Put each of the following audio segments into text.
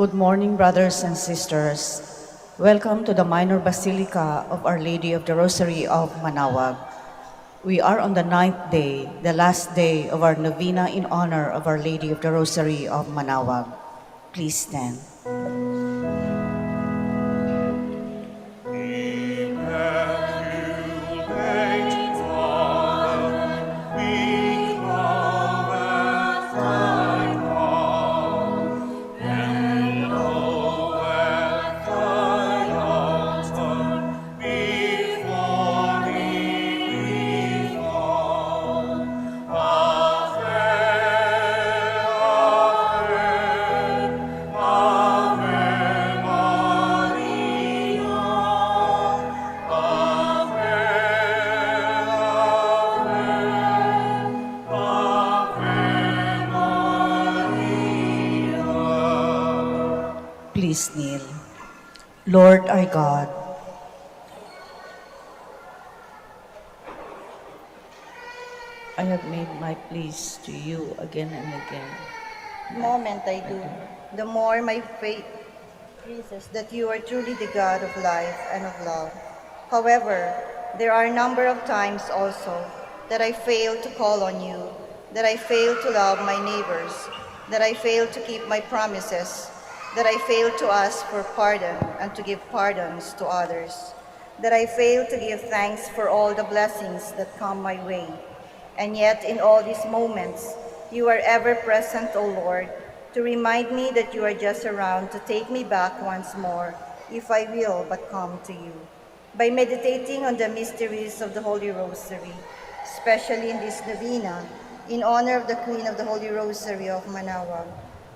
Good morning, brothers and sisters. Welcome to the Minor Basilica of Our Lady of the Rosary of Manaoag. We are on the 9th day, the last day of our Novena in honor of Our Lady of the Rosary of Manaoag. Please stand. Please kneel. Lord our God, I have made my pleas to you again and again. The moment I do, the more my faith increases that you are truly the God of life and of love. However, there are a number of times also that I fail to call on you, that I fail to love my neighbors, that I fail to keep my promises, that I fail to ask for pardon and to give pardons to others, that I fail to give thanks for all the blessings that come my way. And yet in all these moments, you are ever present, O Lord, to remind me that you are just around to take me back once more, if I will but come to you. By meditating on the mysteries of the Holy Rosary, especially in this Novena, in honor of the Queen of the Holy Rosary of Manaoag,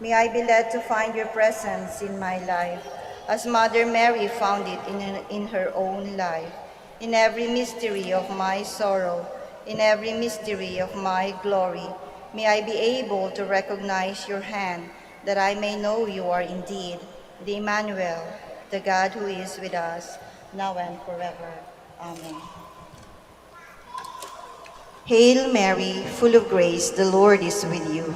may I be led to find your presence in my life, as Mother Mary found it in her own life, in every mystery of my sorrow, in every mystery of my glory. May I be able to recognize your hand, that I may know you are indeed the Emmanuel, the God who is with us, now and forever. Amen. Hail Mary, full of grace, the Lord is with you.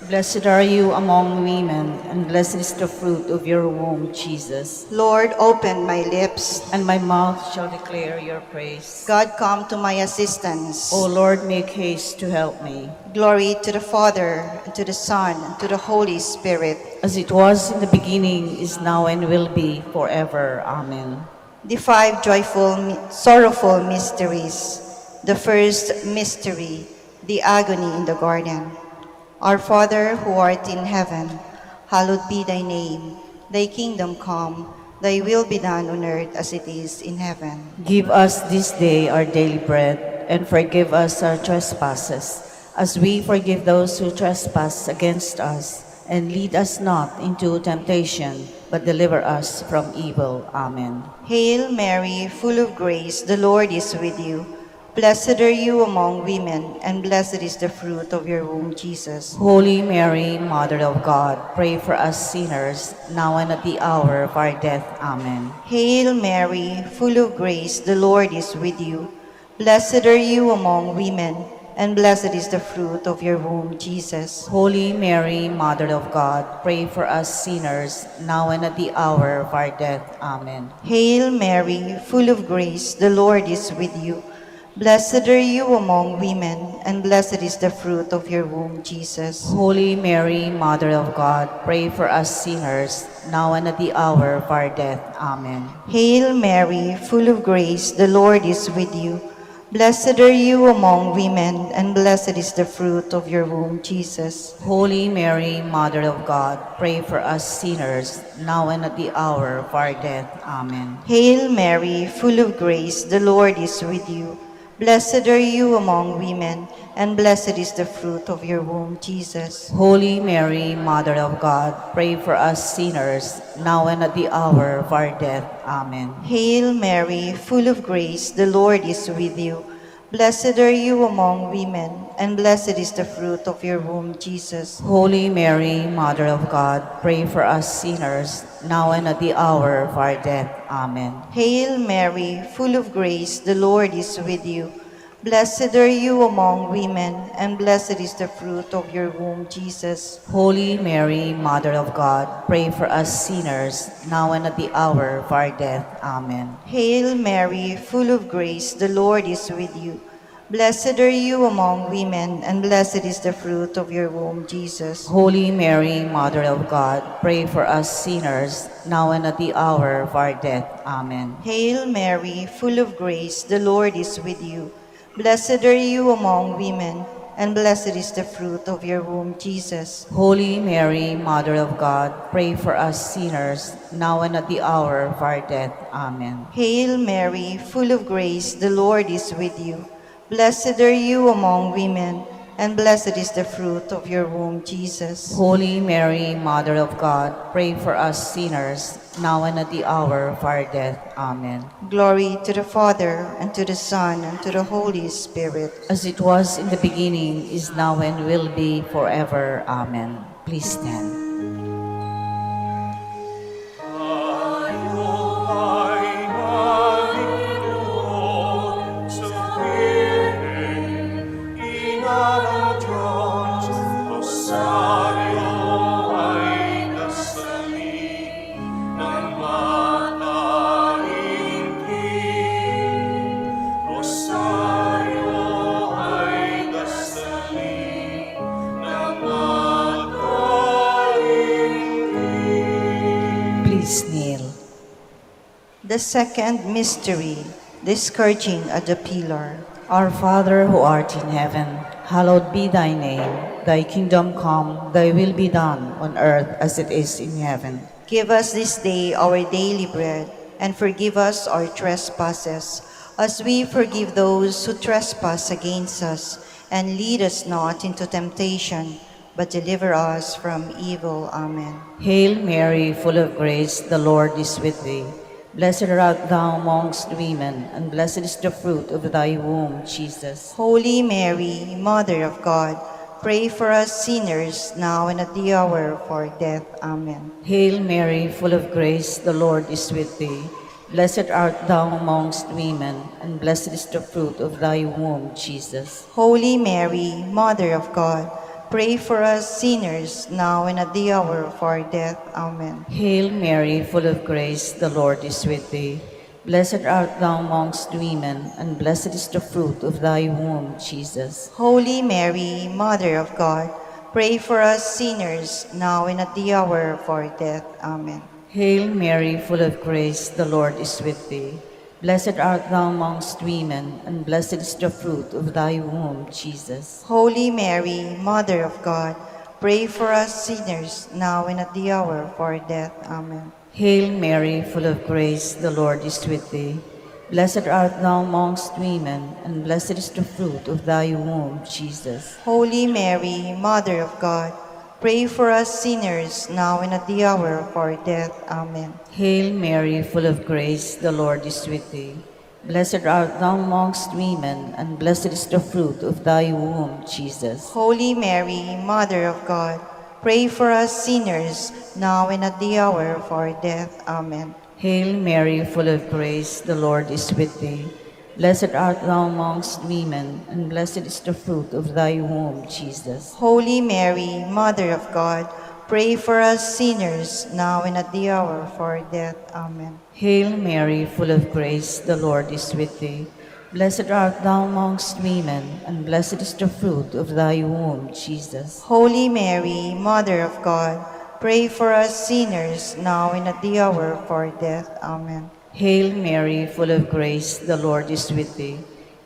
Blessed are you among women, and blessed is the fruit of your womb, Jesus. Lord, open my lips, And my mouth shall declare your praise. God, come to my assistance. O Lord, make haste to help me. Glory to the Father, and to the Son, and to the Holy Spirit. As it was in the beginning, is now, and will be forever. Amen. The five sorrowful mysteries. The first mystery, the agony in the garden. Our Father, who art in heaven, hallowed be thy name. Thy kingdom come, thy will be done on earth as it is in heaven. Give us this day our daily bread, and forgive us our trespasses, as we forgive those who trespass against us. And lead us not into temptation, but deliver us from evil. Amen. Hail Mary, full of grace, the Lord is with you. Blessed are you among women, and blessed is the fruit of your womb, Jesus. Holy Mary, Mother of God, pray for us sinners, now and at the hour of our death. Amen. Hail Mary, full of grace, the Lord is with you. Blessed are you among women, and blessed is the fruit of your womb, Jesus. Holy Mary, Mother of God, pray for us sinners, now and at the hour of our death. Amen. Hail Mary, full of grace, the Lord is with you. Blessed are you among women, and blessed is the fruit of your womb, Jesus. Holy Mary, Mother of God, pray for us sinners, now and at the hour of our death. Amen. Hail Mary, full of grace, the Lord is with you. Blessed are you among women, and blessed is the fruit of your womb, Jesus. Holy Mary, Mother of God, pray for us sinners, now and at the hour of our death. Amen. Hail Mary, full of grace, the Lord is with you. Blessed are you among women, and blessed is the fruit of your womb, Jesus. Holy Mary, Mother of God, pray for us sinners, now and at the hour of our death. Amen. Hail Mary, full of grace, the Lord is with you. Blessed are you among women, and blessed is the fruit of your womb, Jesus. Holy Mary, Mother of God, pray for us sinners, now and at the hour of our death. Amen. Hail Mary, full of grace, the Lord is with you. Blessed are you among women, and blessed is the fruit of your womb, Jesus. Holy Mary, Mother of God, pray for us sinners, now and at the hour of our death. Amen. Hail Mary, full of grace, the Lord is with you. Blessed are you among women, and blessed is the fruit of your womb, Jesus. Holy Mary, Mother of God, pray for us sinners, now and at the hour of our death. Amen. Hail Mary, full of grace, the Lord is with you. Blessed are you among women, and blessed is the fruit of your womb, Jesus. Holy Mary, Mother of God, pray for us sinners, now and at the hour of our death. Amen. Hail Mary, full of grace, the Lord is with you. Blessed are you among women, and blessed is the fruit of your womb, Jesus. Holy Mary, Mother of God, pray for us sinners, now and at the hour of our death. Amen. Glory to the Father, and to the Son, and to the Holy Spirit. As it was in the beginning, is now, and will be forever. Amen. Please stand. Please kneel. The second mystery, the scourging at the pillar. Our Father who art in heaven, hallowed be thy name. Thy kingdom come, thy will be done on earth as it is in heaven. Give us this day our daily bread, and forgive us our trespasses, as we forgive those who trespass against us. And lead us not into temptation, but deliver us from evil. Amen. Hail Mary, full of grace, the Lord is with thee. Blessed art thou amongst women, and blessed is the fruit of thy womb, Jesus. Holy Mary, Mother of God, pray for us sinners, now and at the hour of our death. Amen. Hail Mary, full of grace, the Lord is with thee. Blessed art thou amongst women, and blessed is the fruit of thy womb, Jesus. Holy Mary, Mother of God, pray for us sinners, now and at the hour of our death. Amen. Hail Mary, full of grace, the Lord is with thee. Blessed art thou amongst women, and blessed is the fruit of thy womb, Jesus. Holy Mary, Mother of God, pray for us sinners, now and at the hour of our death. Amen. Hail Mary, full of grace, the Lord is with thee. Blessed art thou amongst women, and blessed is the fruit of thy womb, Jesus. Holy Mary, Mother of God, pray for us sinners, now and at the hour of our death. Amen. Hail Mary, full of grace, the Lord is with thee. Blessed art thou amongst women, and blessed is the fruit of thy womb, Jesus. Holy Mary, Mother of God, pray for us sinners, now and at the hour of our death. Amen. Hail Mary, full of grace, the Lord is with thee. Blessed art thou amongst women, and blessed is the fruit of thy womb, Jesus. Holy Mary, Mother of God, pray for us sinners, now and at the hour of our death. Amen. Hail Mary, full of grace, the Lord is with thee. Blessed art thou amongst women, and blessed is the fruit of thy womb, Jesus. Holy Mary, Mother of God, pray for us sinners, now and at the hour of our death. Amen. Hail Mary, full of grace, the Lord is with thee. Blessed art thou amongst women, and blessed is the fruit of thy womb, Jesus. Holy Mary, Mother of God, pray for us sinners, now and at the hour of our death. Amen. Hail Mary, full of grace, the Lord is with thee.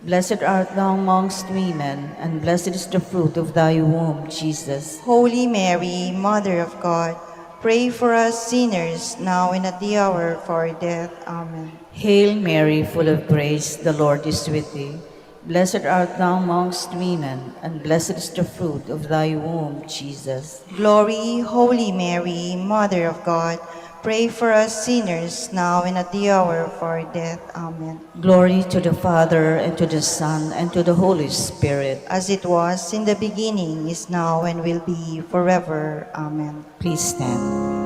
Blessed art thou amongst women, and blessed is the fruit of thy womb, Jesus. Holy Mary, Mother of God, pray for us sinners, now and at the hour of our death. Amen. Hail Mary, full of grace, the Lord is with thee. Blessed art thou amongst women, and blessed is the fruit of thy womb, Jesus. Glory, Holy Mary, Mother of God, pray for us sinners, now and at the hour of our death. Amen. Glory to the Father, and to the Son, and to the Holy Spirit. As it was in the beginning, is now, and will be forever. Amen. Please stand.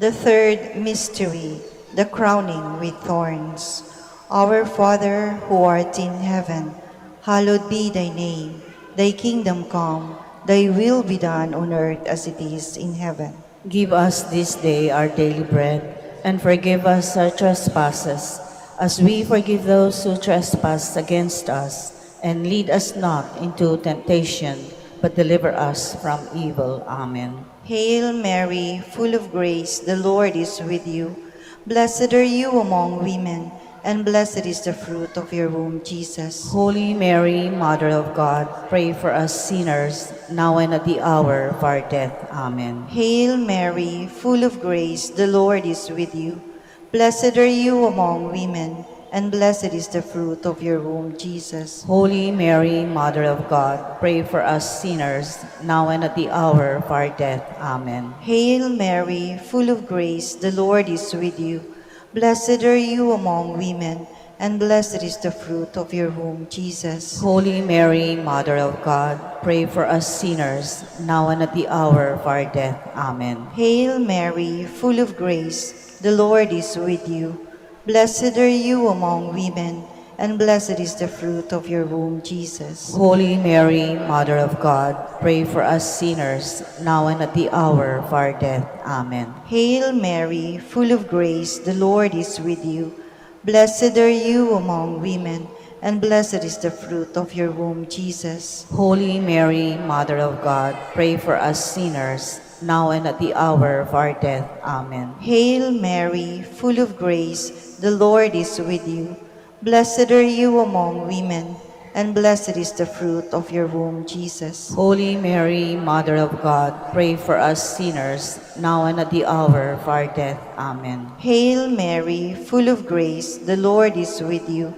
The third mystery, the crowning with thorns. Our Father, who art in heaven, hallowed be thy name. Thy kingdom come, thy will be done on earth as it is in heaven. Give us this day our daily bread, and forgive us our trespasses, as we forgive those who trespass against us. And lead us not into temptation, but deliver us from evil. Amen. Hail Mary, full of grace, the Lord is with you. Blessed are you among women, and blessed is the fruit of your womb, Jesus. Holy Mary, Mother of God, pray for us sinners, now and at the hour of our death. Amen. Hail Mary, full of grace, the Lord is with you. Blessed are you among women, and blessed is the fruit of your womb, Jesus. Holy Mary, Mother of God, pray for us sinners, now and at the hour of our death. Amen. Hail Mary, full of grace, the Lord is with you. Blessed are you among women, and blessed is the fruit of your womb, Jesus. Holy Mary, Mother of God, pray for us sinners, now and at the hour of our death. Amen. Hail Mary, full of grace, the Lord is with you. Blessed are you among women, and blessed is the fruit of your womb, Jesus. Holy Mary, Mother of God, pray for us sinners, now and at the hour of our death. Amen. Hail Mary, full of grace, the Lord is with you. Blessed are you among women, and blessed is the fruit of your womb, Jesus. Holy Mary, Mother of God, pray for us sinners, now and at the hour of our death. Amen. Hail Mary, full of grace, the Lord is with you. Blessed are you among women, and blessed is the fruit of your womb, Jesus. Holy Mary, Mother of God, pray for us sinners, now and at the hour of our death. Amen. Hail Mary, full of grace, the Lord is with you.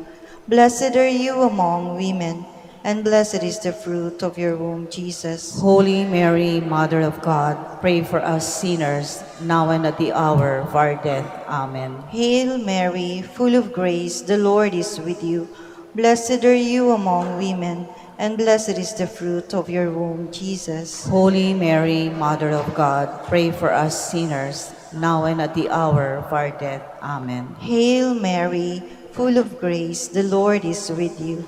Blessed are you among women, and blessed is the fruit of your womb, Jesus. Holy Mary, Mother of God, pray for us sinners, now and at the hour of our death. Amen. Hail Mary, full of grace, the Lord is with you. Blessed are you among women, and blessed is the fruit of your womb, Jesus. Holy Mary, Mother of God, pray for us sinners, now and at the hour of our death. Amen. Hail Mary, full of grace, the Lord is with you.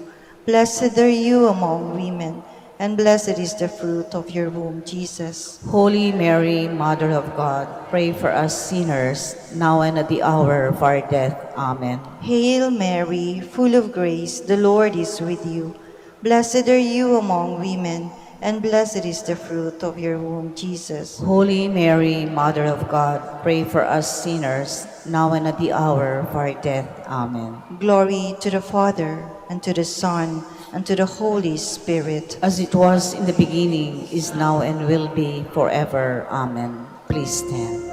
Blessed are you among women, and blessed is the fruit of your womb, Jesus. Holy Mary, Mother of God, pray for us sinners, now and at the hour of our death. Amen. Hail Mary, full of grace, the Lord is with you. Blessed are you among women, and blessed is the fruit of your womb, Jesus. Holy Mary, Mother of God, pray for us sinners, now and at the hour of our death. Amen. Glory to the Father, and to the Son, and to the Holy Spirit. As it was in the beginning, is now, and will be forever. Amen. Please stand.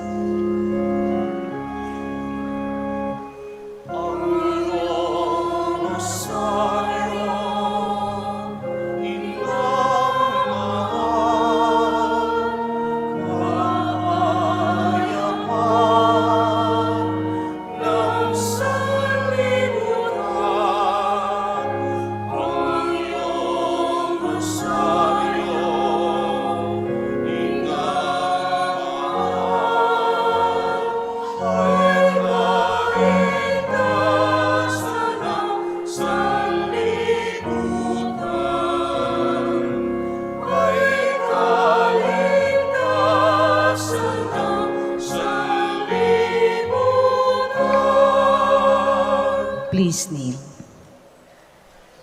Please kneel.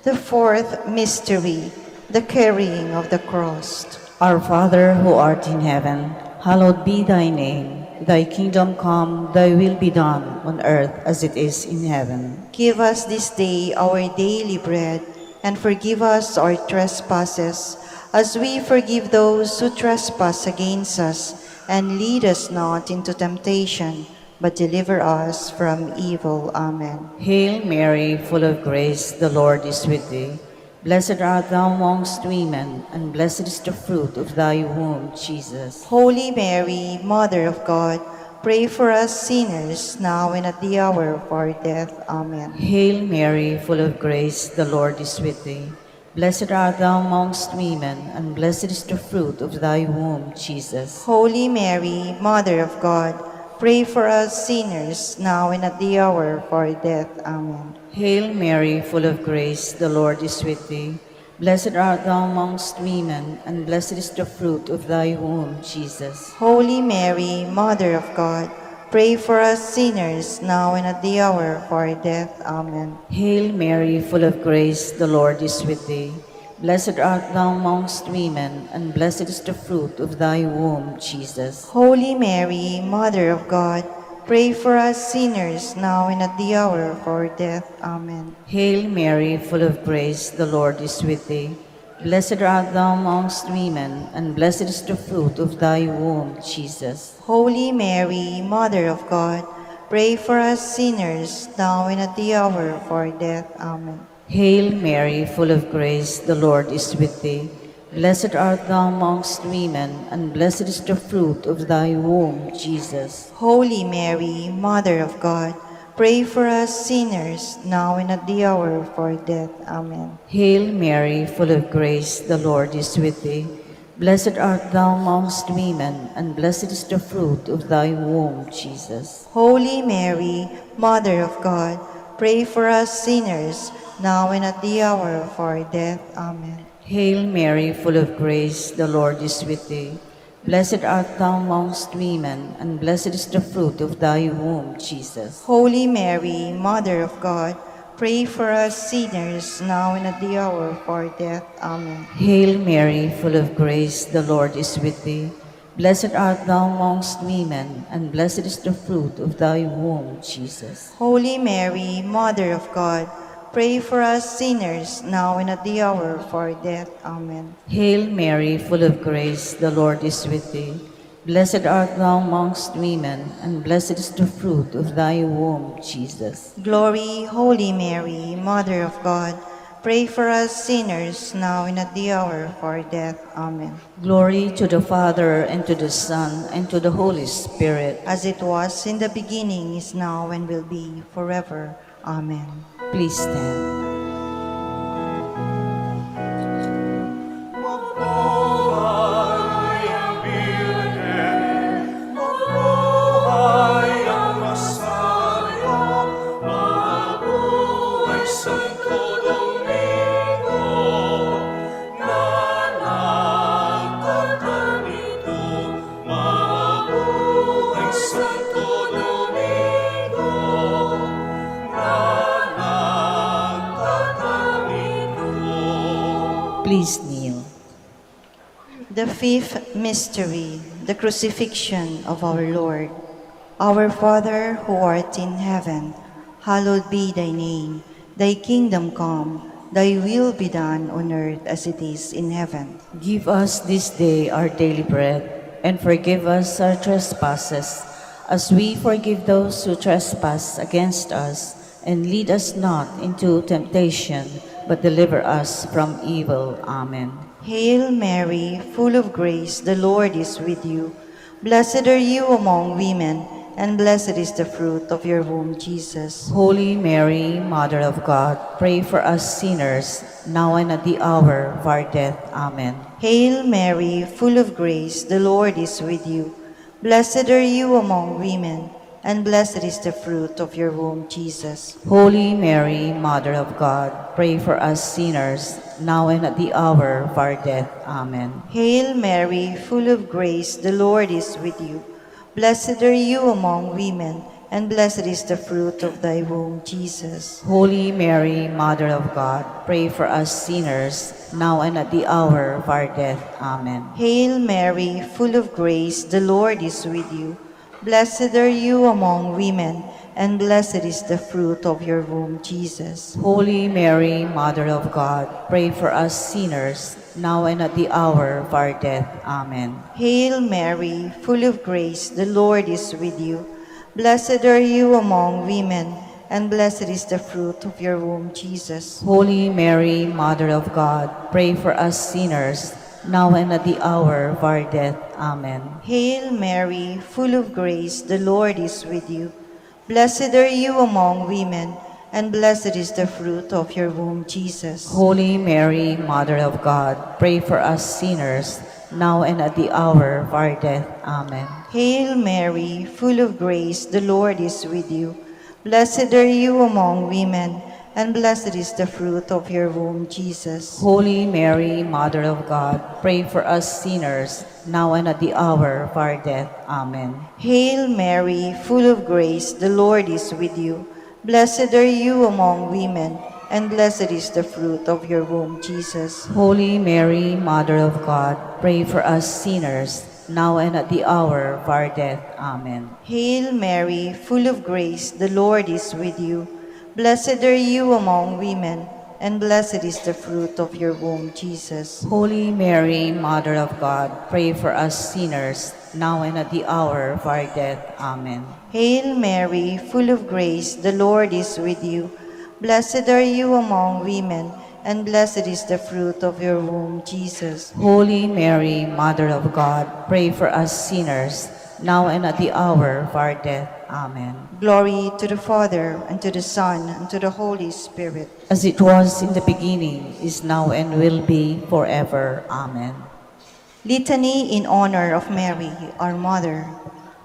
The fourth mystery, the carrying of the cross. Our Father who art in heaven, hallowed be thy name. Thy kingdom come, thy will be done on earth as it is in heaven. Give us this day our daily bread, and forgive us our trespasses, as we forgive those who trespass against us. And lead us not into temptation, but deliver us from evil. Amen. Hail Mary, full of grace, the Lord is with thee. Blessed art thou amongst women, and blessed is the fruit of thy womb, Jesus. Holy Mary, Mother of God, pray for us sinners, now and at the hour of our death. Amen. Hail Mary, full of grace, the Lord is with thee. Blessed art thou amongst women, and blessed is the fruit of thy womb, Jesus. Holy Mary, Mother of God, pray for us sinners, now and at the hour of our death. Amen. Hail Mary, full of grace, the Lord is with thee. Blessed art thou amongst women, and blessed is the fruit of thy womb, Jesus. Holy Mary, Mother of God, pray for us sinners, now and at the hour of our death. Amen. Hail Mary, full of grace, the Lord is with thee. Blessed art thou amongst women, and blessed is the fruit of thy womb, Jesus. Holy Mary, Mother of God, pray for us sinners, now and at the hour of our death. Amen. Hail Mary, full of grace, the Lord is with thee. Blessed art thou amongst women, and blessed is the fruit of thy womb, Jesus. Holy Mary, Mother of God, pray for us sinners, now and at the hour of our death. Amen. Hail Mary, full of grace, the Lord is with thee. Blessed art thou amongst women, and blessed is the fruit of thy womb, Jesus. Holy Mary, Mother of God, pray for us sinners, now and at the hour of our death. Amen. Hail Mary, full of grace, the Lord is with thee. Blessed art thou amongst women, and blessed is the fruit of thy womb, Jesus. Holy Mary, Mother of God, pray for us sinners, now and at the hour of our death. Amen. Hail Mary, full of grace, the Lord is with thee. Blessed art thou amongst women, and blessed is the fruit of thy womb, Jesus. Holy Mary, Mother of God, pray for us sinners, now and at the hour of our death. Amen. Hail Mary, full of grace, the Lord is with thee. Blessed art thou amongst women, and blessed is the fruit of thy womb, Jesus. Holy Mary, Mother of God, pray for us sinners, now and at the hour of our death. Amen. Hail Mary, full of grace, the Lord is with thee. Blessed art thou amongst women, and blessed is the fruit of thy womb, Jesus. Glory, Holy Mary, Mother of God, pray for us sinners, now and at the hour of our death. Amen. Glory to the Father, and to the Son, and to the Holy Spirit. As it was in the beginning, is now, and will be forever. Amen. Please stand. Please kneel. The fifth mystery, the crucifixion of our Lord. Our Father, who art in heaven, hallowed be thy name. Thy kingdom come, thy will be done on earth as it is in heaven. Give us this day our daily bread, and forgive us our trespasses, as we forgive those who trespass against us. And lead us not into temptation, but deliver us from evil. Amen. Hail Mary, full of grace, the Lord is with you. Blessed are you among women, and blessed is the fruit of your womb, Jesus. Holy Mary, Mother of God, pray for us sinners, now and at the hour of our death. Amen. Hail Mary, full of grace, the Lord is with you. Blessed are you among women, and blessed is the fruit of your womb, Jesus. Holy Mary, Mother of God, pray for us sinners, now and at the hour of our death. Amen. Hail Mary, full of grace, the Lord is with you. Blessed are you among women, and blessed is the fruit of thy womb, Jesus. Holy Mary, Mother of God, pray for us sinners, now and at the hour of our death. Amen. Hail Mary, full of grace, the Lord is with you. Blessed are you among women, and blessed is the fruit of your womb, Jesus. Holy Mary, Mother of God, pray for us sinners, now and at the hour of our death. Amen. Hail Mary, full of grace, the Lord is with you. Blessed are you among women, and blessed is the fruit of your womb, Jesus. Holy Mary, Mother of God, pray for us sinners, now and at the hour of our death. Amen. Hail Mary, full of grace, the Lord is with you. Blessed are you among women, and blessed is the fruit of your womb, Jesus. Holy Mary, Mother of God, pray for us sinners, now and at the hour of our death. Amen. Hail Mary, full of grace, the Lord is with you. Blessed are you among women, and blessed is the fruit of your womb, Jesus. Holy Mary, Mother of God, pray for us sinners, now and at the hour of our death. Amen. Hail Mary, full of grace, the Lord is with you. Blessed are you among women, and blessed is the fruit of your womb, Jesus. Holy Mary, Mother of God, pray for us sinners, now and at the hour of our death. Amen. Hail Mary, full of grace, the Lord is with you. Blessed are you among women, and blessed is the fruit of your womb, Jesus. Holy Mary, Mother of God, pray for us sinners, now and at the hour of our death. Amen. Hail Mary, full of grace, the Lord is with you. Blessed are you among women, and blessed is the fruit of your womb, Jesus. Holy Mary, Mother of God, pray for us sinners, now and at the hour of our death. Amen. Glory to the Father, and to the Son, and to the Holy Spirit. As it was in the beginning, is now, and will be forever. Amen. Litany in honor of Mary, our Mother.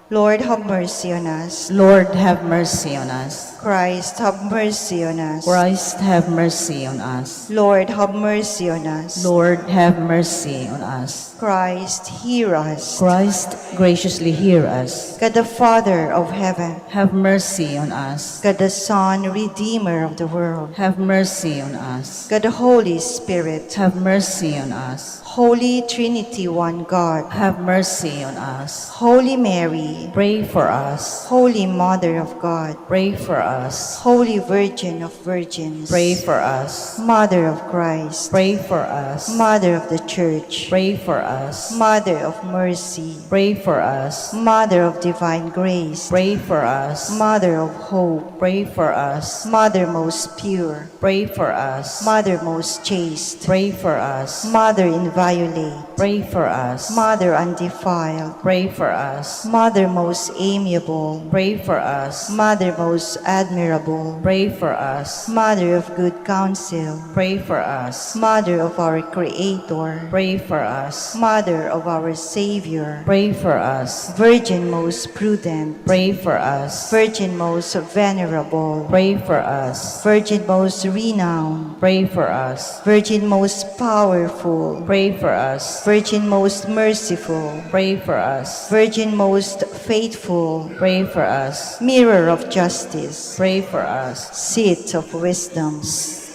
Lord, have mercy on us. Lord, have mercy on us. Christ, have mercy on us. Christ, have mercy on us. Lord, have mercy on us. Lord, have mercy on us. Christ, hear us. Christ, graciously hear us. God the Father of heaven, Have mercy on us. God the Son, Redeemer of the world, Have mercy on us. God the Holy Spirit, Have mercy on us. Holy Trinity, one God, Have mercy on us. Holy Mary, Pray for us. Holy Mother of God, Pray for us. Holy Virgin of Virgins, Pray for us. Mother of Christ, Pray for us. Mother of the Church, Pray for us. Mother of Mercy, Pray for us. Mother of Divine Grace, Pray for us. Mother of Hope, Pray for us. Mother most pure, Pray for us. Mother most chaste, Pray for us. Mother inviolate, Pray for us. Mother undefiled, Pray for us. Mother most amiable, Pray for us. Mother most admirable, Pray for us. Mother of good counsel, Pray for us. Mother of our Creator, Pray for us. Mother of our Savior, Pray for us. Virgin most prudent, Pray for us. Virgin most venerable, Pray for us. Virgin most renowned, Pray for us. Virgin most powerful, Pray for us. Virgin most merciful, Pray for us. Virgin most faithful, Pray for us. Mirror of justice, Pray for us. Seat of wisdom,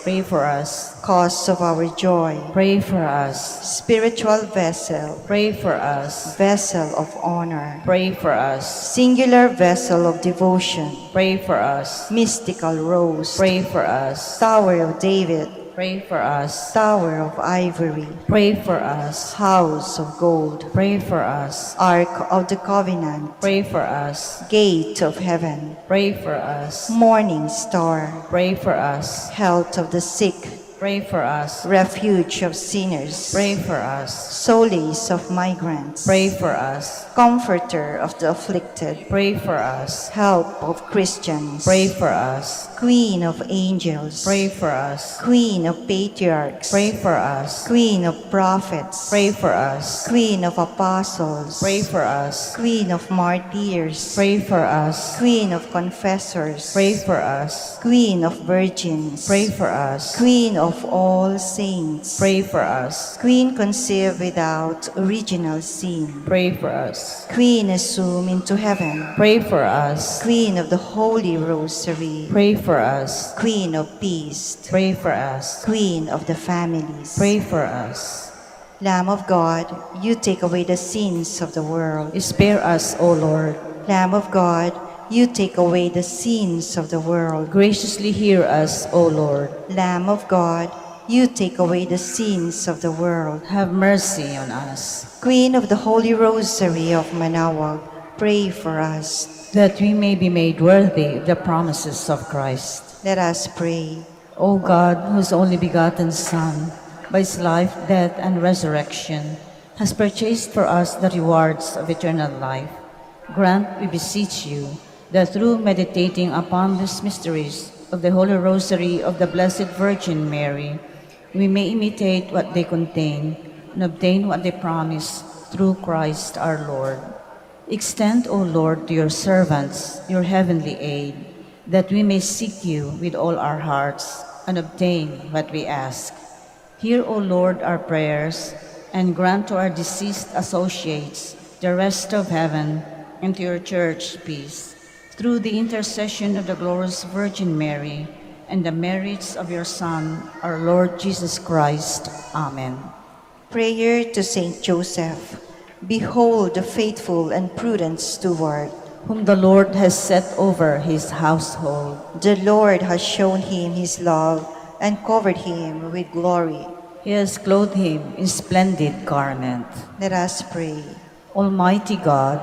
Pray for us. Cause of our joy, Pray for us. Spiritual vessel, Pray for us. Vessel of honor, Pray for us. Singular vessel of devotion, Pray for us. Mystical rose, Pray for us. Tower of David, Pray for us. Tower of ivory, Pray for us. House of gold, Pray for us. Ark of the covenant, Pray for us. Gate of heaven, Pray for us. Morning star, Pray for us. Health of the sick, Pray for us. Refuge of sinners, Pray for us. Solace of migrants, Pray for us. Comforter of the afflicted, Pray for us. Help of Christians, Pray for us. Queen of angels, Pray for us. Queen of patriarchs, Pray for us. Queen of prophets, Pray for us. Queen of apostles, Pray for us. Queen of martyrs, Pray for us. Queen of confessors, Pray for us. Queen of virgins, Pray for us. Queen of all saints, Pray for us. Queen conceived without original sin, Pray for us. Queen assumed into heaven, Pray for us. Queen of the Holy Rosary, Pray for us. Queen of peace, Pray for us. Queen of the families. Pray for us. Lamb of God, you take away the sins of the world. Spare us, O Lord. Lamb of God, you take away the sins of the world. Graciously hear us, O Lord. Lamb of God, you take away the sins of the world. Have mercy on us, Queen of the Holy Rosary of Manaoag, pray for us. that we may be made worthy of the promises of Christ. Let us pray. O God, whose only begotten Son, by his life, death, and resurrection, has purchased for us the rewards of eternal life, grant, we beseech you, that through meditating upon these mysteries of the Holy Rosary of the Blessed Virgin Mary, we may imitate what they contain, and obtain what they promise through Christ our Lord. Extend, O Lord, to your servants your heavenly aid, that we may seek you with all our hearts and obtain what we ask. Hear, O Lord, our prayers, and grant to our deceased associates the rest of heaven, and to your church peace. Through the intercession of the glorious Virgin Mary and the merits of your Son, our Lord Jesus Christ. Amen. Prayer to Saint Joseph. Behold the faithful and prudent steward. Whom the Lord has set over his household. The Lord has shown him his love and covered him with glory. He has clothed him in splendid garment. Let us pray. Almighty God,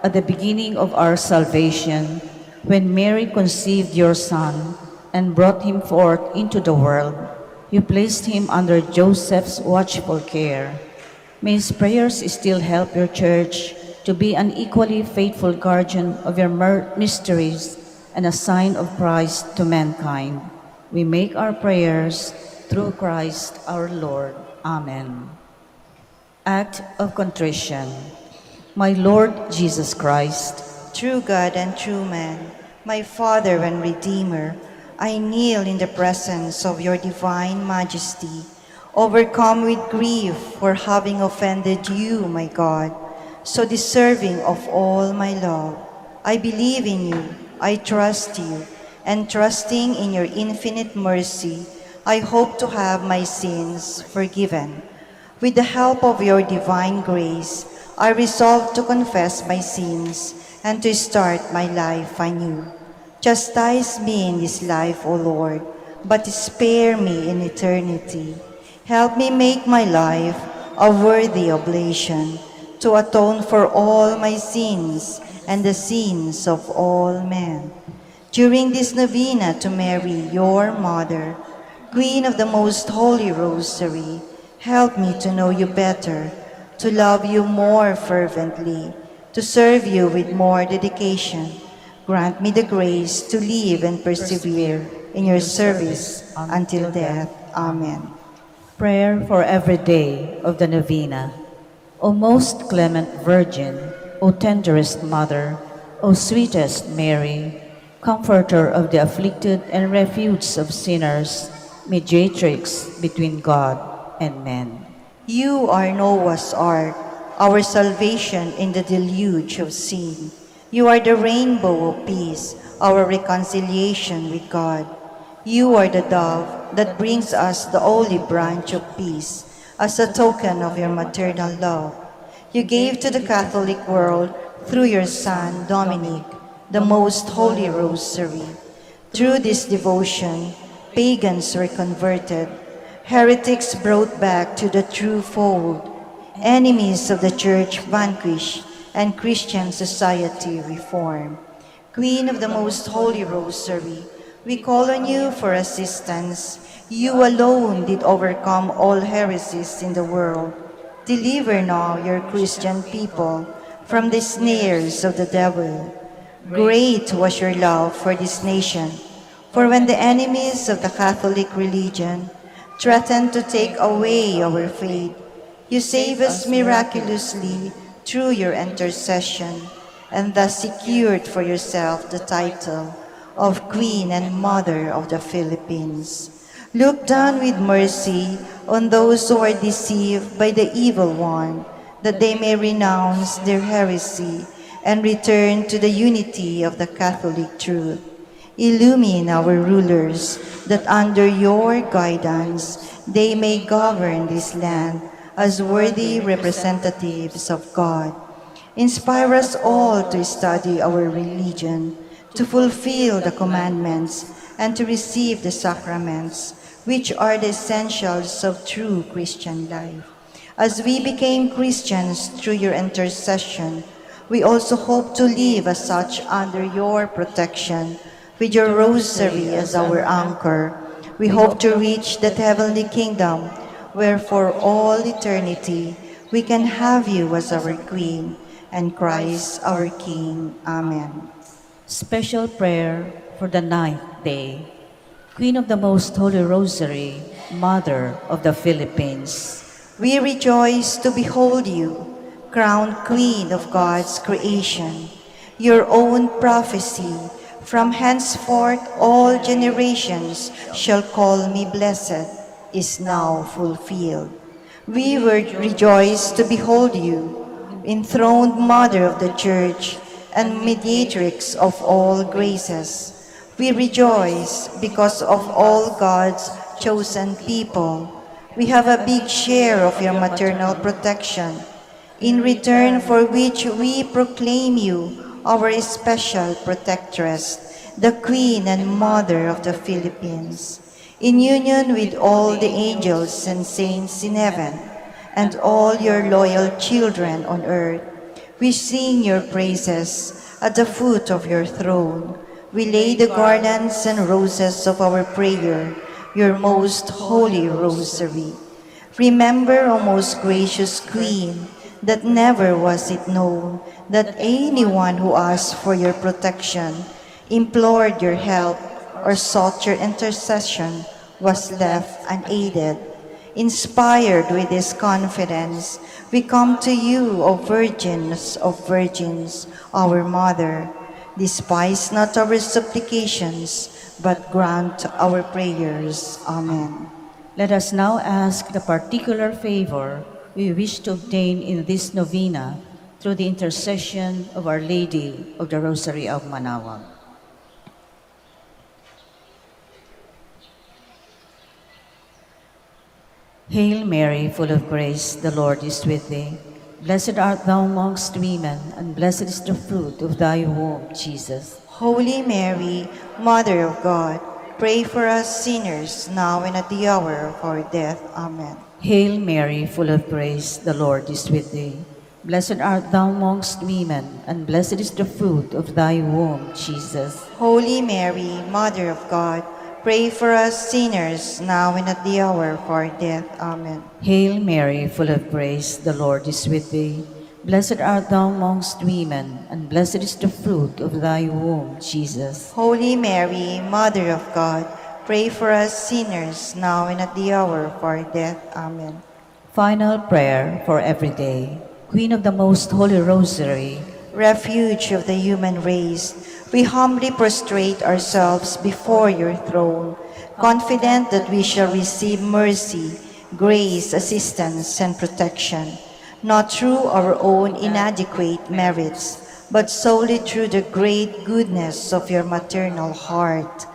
at the beginning of our salvation, when Mary conceived your Son and brought him forth into the world, you placed him under Joseph's watchful care. May his prayers still help your church to be an equally faithful guardian of your mysteries and a sign of Christ to mankind. We make our prayers through Christ our Lord. Amen. Act of Contrition. My Lord Jesus Christ, True God and true man, my Father and Redeemer, I kneel in the presence of your divine majesty, overcome with grief for having offended you, my God, so deserving of all my love. I believe in you, I trust you, and trusting in your infinite mercy, I hope to have my sins forgiven. With the help of your divine grace, I resolve to confess my sins and to start my life anew. Chastise me in this life, O Lord, but spare me in eternity. Help me make my life a worthy oblation to atone for all my sins and the sins of all men. During this novena to Mary, your Mother, Queen of the Most Holy Rosary, help me to know you better, to love you more fervently, to serve you with more dedication. Grant me the grace to live and persevere in your service until death. Amen. prayer for every day of the novena. O most clement Virgin, O tenderest Mother, O sweetest Mary, Comforter of the afflicted and refuge of sinners, mediatrix between God and men. You are Noah's ark, our salvation in the deluge of sin. You are the rainbow of peace, our reconciliation with God. You are the dove that brings us the olive branch of peace as a token of your maternal love. You gave to the Catholic world, through your Son, Dominic, the most holy rosary. Through this devotion, pagans were converted, heretics brought back to the true fold, enemies of the Church vanquished, and Christian society reformed. Queen of the most holy rosary, we call on you for assistance. You alone did overcome all heresies in the world. Deliver now your Christian people from the snares of the devil. Great was your love for this nation, for when the enemies of the Catholic religion threatened to take away our faith, you save us miraculously through your intercession, and thus secured for yourself the title of Queen and Mother of the Philippines. Look down with mercy on those who are deceived by the evil one, that they may renounce their heresy and return to the unity of the Catholic truth. Illumine our rulers, that under your guidance they may govern this land as worthy representatives of God. Inspire us all to study our religion, to fulfill the commandments, and to receive the sacraments, which are the essentials of true Christian life. As we became Christians through your intercession, we also hope to live as such under your protection, with your rosary as our anchor. We hope to reach that heavenly kingdom, where for all eternity we can have you as our Queen and Christ our King. Amen. Special prayer for the 9th day. Queen of the Most Holy Rosary, Mother of the Philippines, We rejoice to behold you, crowned Queen of God's creation. Your own prophecy, from henceforth all generations shall call me blessed, is now fulfilled. We rejoice to behold you, enthroned Mother of the Church and mediatrix of all graces. We rejoice because of all God's chosen people. We have a big share of your maternal protection, in return for which we proclaim you our special protectress, the Queen and Mother of the Philippines. In union with all the angels and saints in heaven, and all your loyal children on earth, we sing your praises at the foot of your throne. We lay the garlands and roses of our prayer, your most holy rosary. Remember, O most gracious Queen, that never was it known that anyone who asked for your protection, implored your help, or sought your intercession was left unaided. Inspired with this confidence, we come to you, O Virgins of Virgins, our Mother. Despise not our supplications, but grant our prayers. Amen. Let us now ask the particular favor we wish to obtain in this novena through the intercession of Our Lady of the Rosary of Manaoag. Hail Mary, full of grace, the Lord is with thee. Blessed art thou amongst women, and blessed is the fruit of thy womb, Jesus. Holy Mary, Mother of God, pray for us sinners, now and at the hour of our death. Amen. Hail Mary, full of grace, the Lord is with thee. Blessed art thou amongst women, and blessed is the fruit of thy womb, Jesus. Holy Mary, Mother of God, pray for us sinners, now and at the hour of our death. Amen. Hail Mary, full of grace, the Lord is with thee. Blessed art thou amongst women, and blessed is the fruit of thy womb, Jesus. Holy Mary, Mother of God, pray for us sinners, now and at the hour of our death. Amen. Final prayer for every day. Queen of the Most Holy Rosary, Refuge of the human race, we humbly prostrate ourselves before your throne, confident that we shall receive mercy, grace, assistance, and protection, not through our own inadequate merits, but solely through the great goodness of your maternal heart.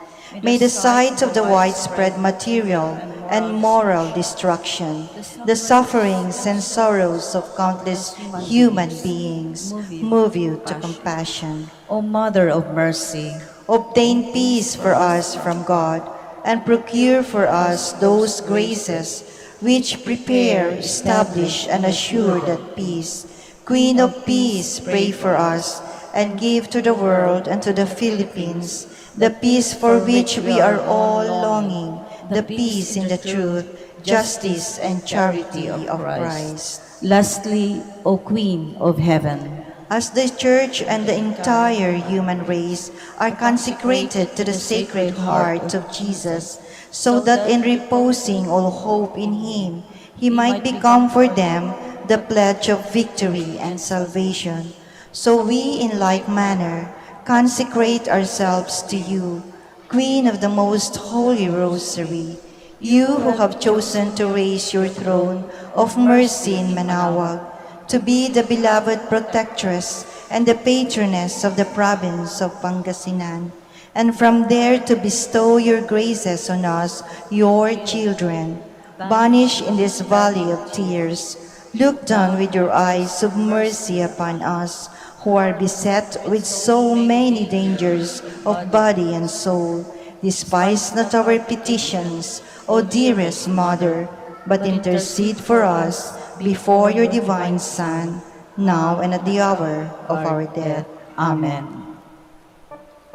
May the sight of the widespread material and moral destruction, the sufferings and sorrows of countless human beings move you to compassion. O Mother of Mercy, Obtain peace for us from God, and procure for us those graces which prepare, establish, and assure that peace. Queen of Peace, pray for us, and give to the world and to the Philippines the peace for which we are all longing, the peace in the truth, justice, and charity of Christ. Lastly, O Queen of Heaven, As the Church and the entire human race are consecrated to the Sacred Heart of Jesus, so that in reposing all hope in Him, He might become for them the pledge of victory and salvation. So we, in like manner, consecrate ourselves to you, Queen of the Most Holy Rosary, you who have chosen to raise your throne of mercy in Manaoag, to be the beloved protectress and the patroness of the province of Pangasinan, and from there to bestow your graces on us, your children. Banished in this valley of tears, look down with your eyes of mercy upon us, who are beset with so many dangers of body and soul. Despise not our petitions, O dearest Mother, but intercede for us before your divine Son, now and at the hour of our death. Amen.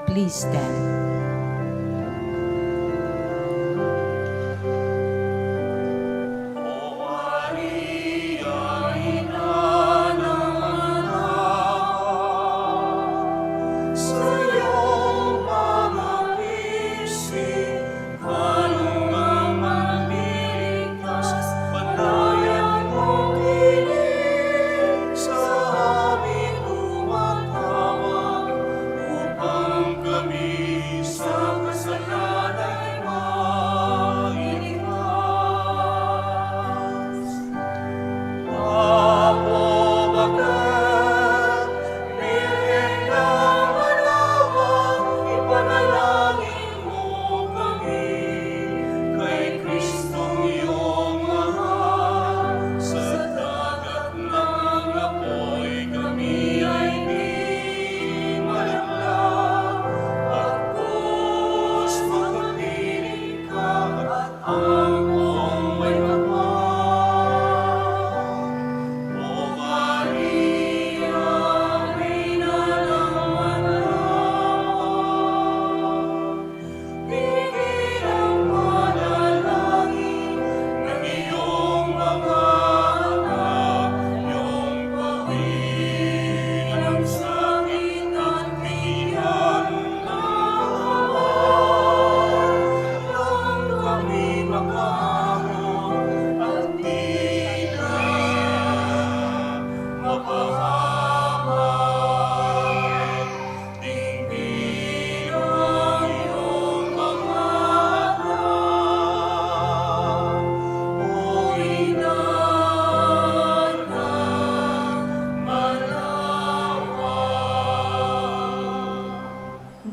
please stand.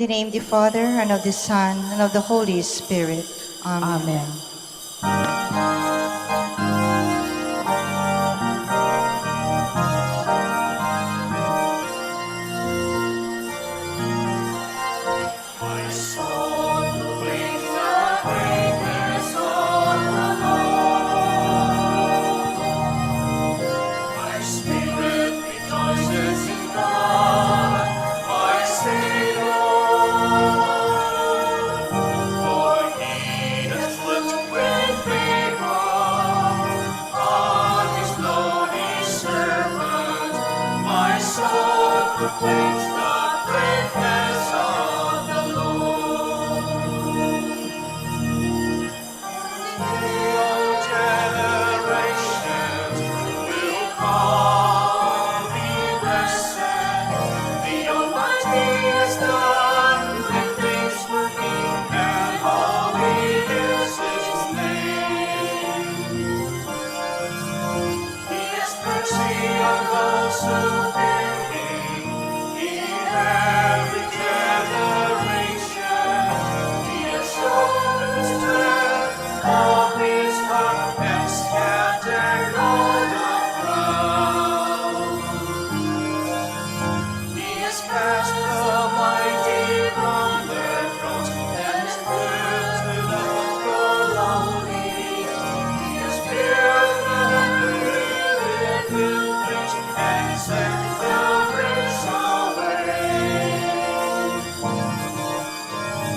the name of the Father, and of the Son, and of the Holy Spirit. Amen. Amen. My soul proclaims the greatness of the Lord. My spirit rejoices in God, my Savior. For He has looked with favor on His lowly servant. My soul proclaims the greatness of the Lord. All generations will call thee blessed. The Almighty has done great things for me, and holy is His name. He has mercy on those who fear Him, in every generation. He has shown the strength of His heart and scattered all the proud. He has cast the mighty from their thrones and given to the lowly. He has filled the hungry with good things and sent the rich away.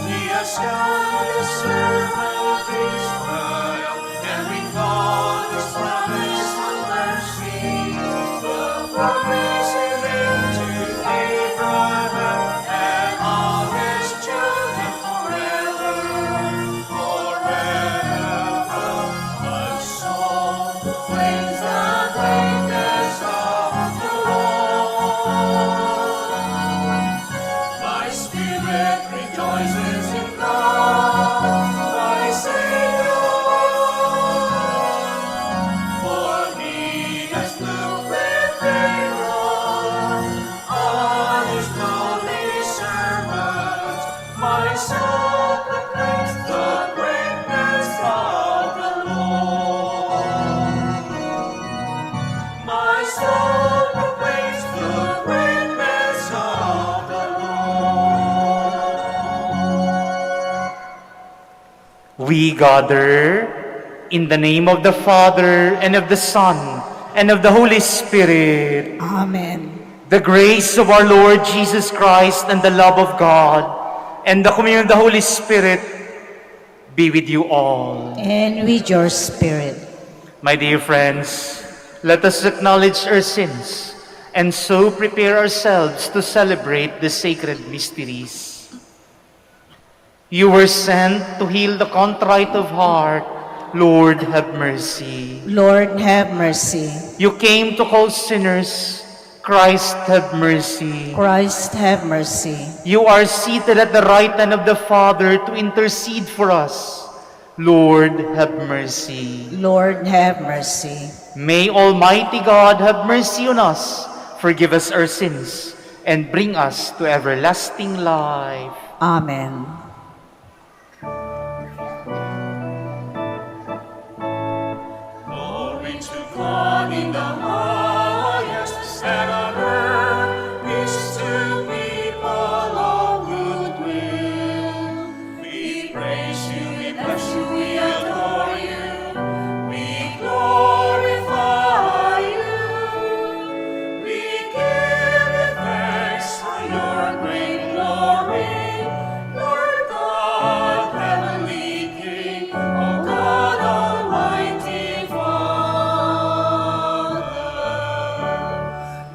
He has scattered the servant of Israel and recalled His promise of mercy. The promise He made to Abraham and all his children forever, forever. My soul proclaims the greatness of the Lord. My spirit rejoices in God, my Savior. For He has looked with favor on His lowly servant. My soul proclaims the greatness of the Lord. My soul proclaims the greatness of the Lord. We gather in the name of the Father, and of the Son, and of the Holy Spirit. Amen. The grace of our Lord Jesus Christ, and the love of God, and the communion of the Holy Spirit be with you all. And with your spirit. My dear friends, let us acknowledge our sins and so prepare ourselves to celebrate the sacred mysteries. You were sent to heal the contrite of heart. Lord, have mercy. Lord, have mercy. You came to call sinners. Christ, have mercy. Christ, have mercy. You are seated at the right hand of the Father to intercede for us. Lord, have mercy. Lord, have mercy. May Almighty God have mercy on us, forgive us our sins, and bring us to everlasting life. Amen. Glory to God in the highest, and on earth peace to people of goodwill. We praise you, we bless you, we adore you, we glorify you. We give you thanks for your great glory, Lord God, heavenly King, O God, Almighty Father.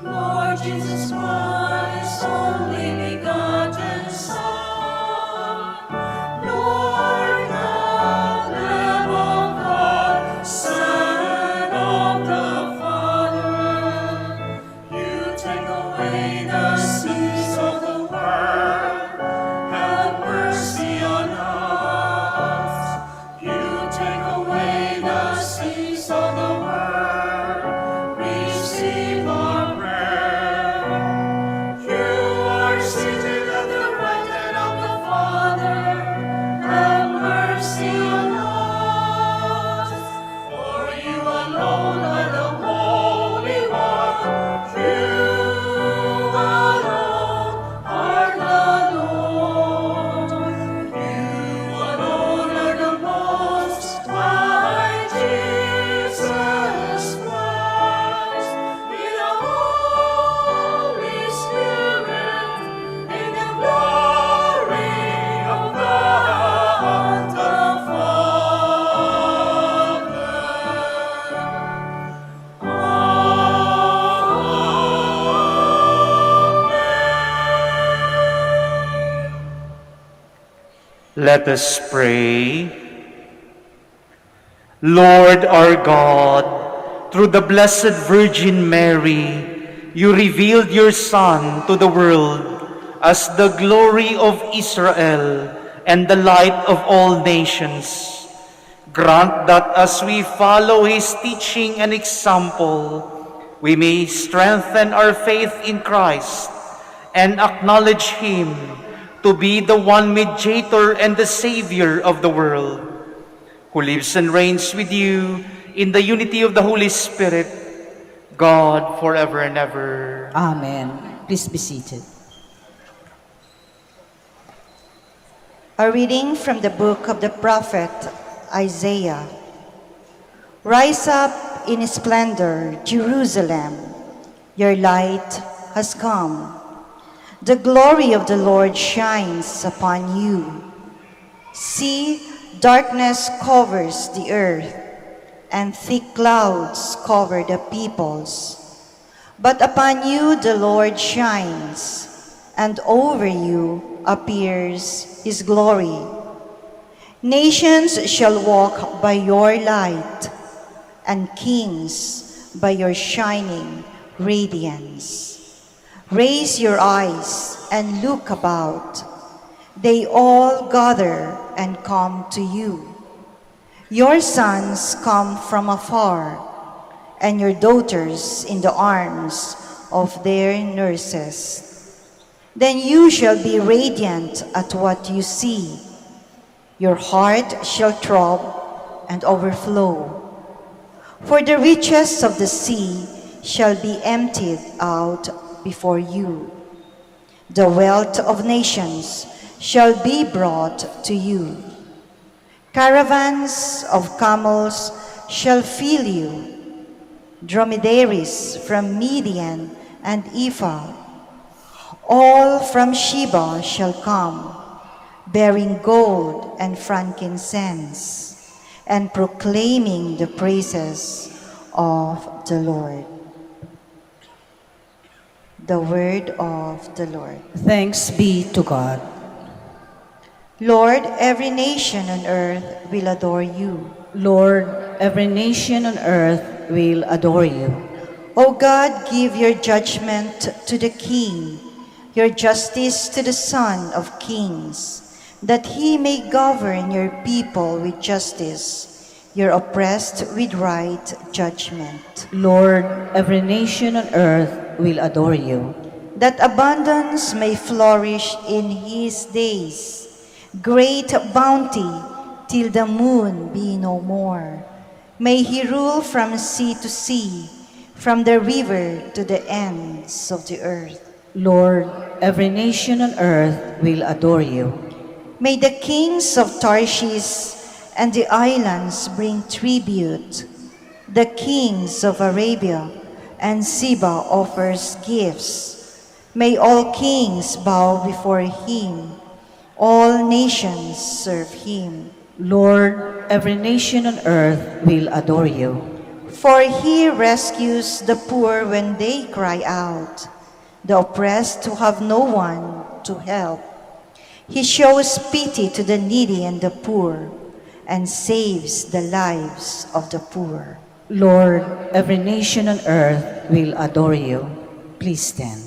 Lord Jesus Christ, only begotten Son, Lord, have Let us pray. Lord our God, through the Blessed Virgin Mary, you revealed your Son to the world as the glory of Israel and the light of all nations. Grant that as we follow his teaching and example, we may strengthen our faith in Christ and acknowledge him to be the one mediator and the Savior of the world, who lives and reigns with you in the unity of the Holy Spirit, God, forever and ever. Amen. Please be seated. A reading from the book of the prophet Isaiah. Rise up in splendor, Jerusalem. Your light has come. The glory of the Lord shines upon you. See, darkness covers the earth, and thick clouds cover the peoples. But upon you the Lord shines, and over you appears his glory. Nations shall walk by your light, and kings by your shining radiance. Raise your eyes and look about. They all gather and come to you. Your sons come from afar, and your daughters in the arms of their nurses. Then you shall be radiant at what you see. Your heart shall throb and overflow. For the riches of the sea shall be emptied out before you. The wealth of nations shall be brought to you. Caravans of camels shall fill you. Dromedaries from Midian and Ephah, all from Sheba shall come, bearing gold and frankincense, and proclaiming the praises of the Lord. The word of the Lord. Thanks be to God. Lord, every nation on earth will adore you. Lord, every nation on earth will adore you. O God, give your judgment to the King, your justice to the Son of Kings, that he may govern your people with justice, your oppressed with right judgment. Lord, every nation on earth will adore you. That abundance may flourish in his days, great bounty till the moon be no more. May he rule from sea to sea, from the river to the ends of the earth. Lord, every nation on earth will adore you. May the kings of Tarshish and the islands bring tribute. The kings of Arabia and Seba offers gifts. May all kings bow before him. All nations serve him. Lord, every nation on earth will adore you. For he rescues the poor when they cry out, the oppressed who have no one to help. He shows pity to the needy and the poor, and saves the lives of the poor. Lord, every nation on earth will adore you. Please stand.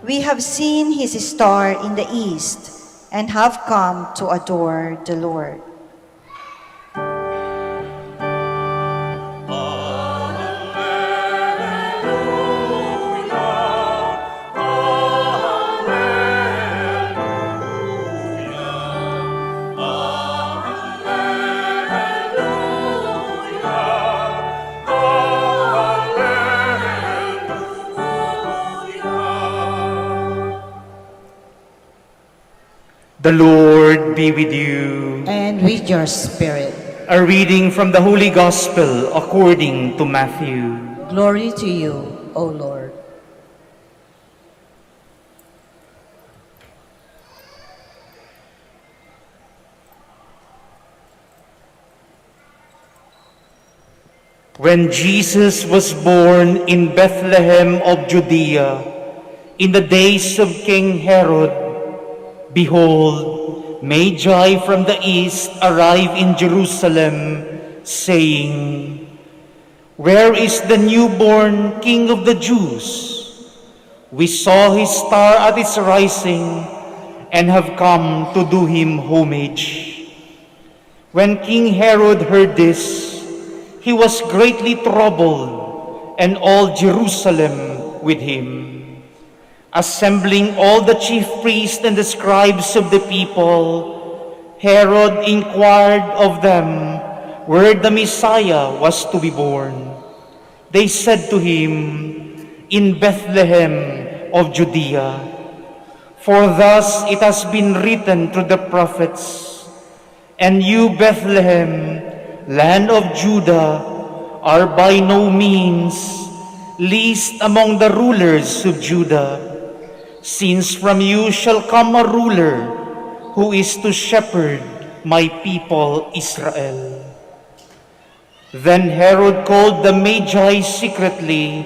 We have seen his star in the east and have come to adore the Lord. The Lord be with you. And with your spirit. A reading from the Holy Gospel according to Matthew. Glory to you, O Lord. When Jesus was born in Bethlehem of Judea, in the days of King Herod, behold, Magi from the east arrived in Jerusalem, saying, "Where is the newborn King of the Jews? We saw his star at its rising and have come to do him homage." When King Herod heard this, he was greatly troubled, and all Jerusalem with him. Assembling all the chief priests and the scribes of the people, Herod inquired of them where the Messiah was to be born. They said to him, "In Bethlehem of Judea. For thus it has been written through the prophets, and you, Bethlehem, land of Judah, are by no means least among the rulers of Judah, since from you shall come a ruler who is to shepherd my people Israel." Then Herod called the Magi secretly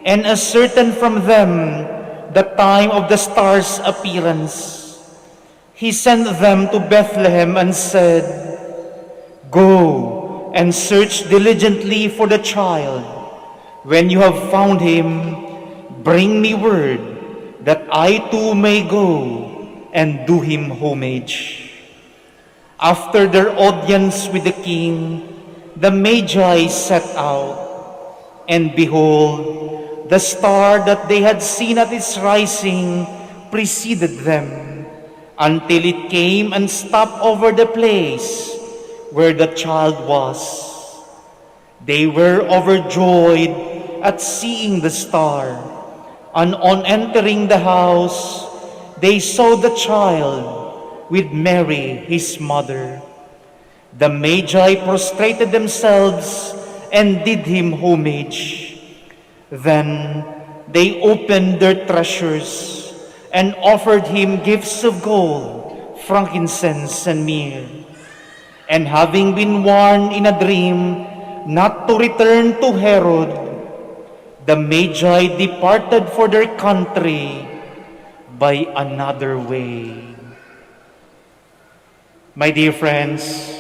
and ascertained from them the time of the star's appearance. He sent them to Bethlehem and said, "Go and search diligently for the child. When you have found him, bring me word that I too may go and do him homage." After their audience with the king, the Magi set out, and behold, the star that they had seen at its rising preceded them, until it came and stopped over the place where the child was. They were overjoyed at seeing the star, and on entering the house, they saw the child with Mary, his mother. The Magi prostrated themselves and did him homage. Then they opened their treasures and offered him gifts of gold, frankincense, and myrrh. And having been warned in a dream not to return to Herod, the Magi departed for their country by another way. My dear friends,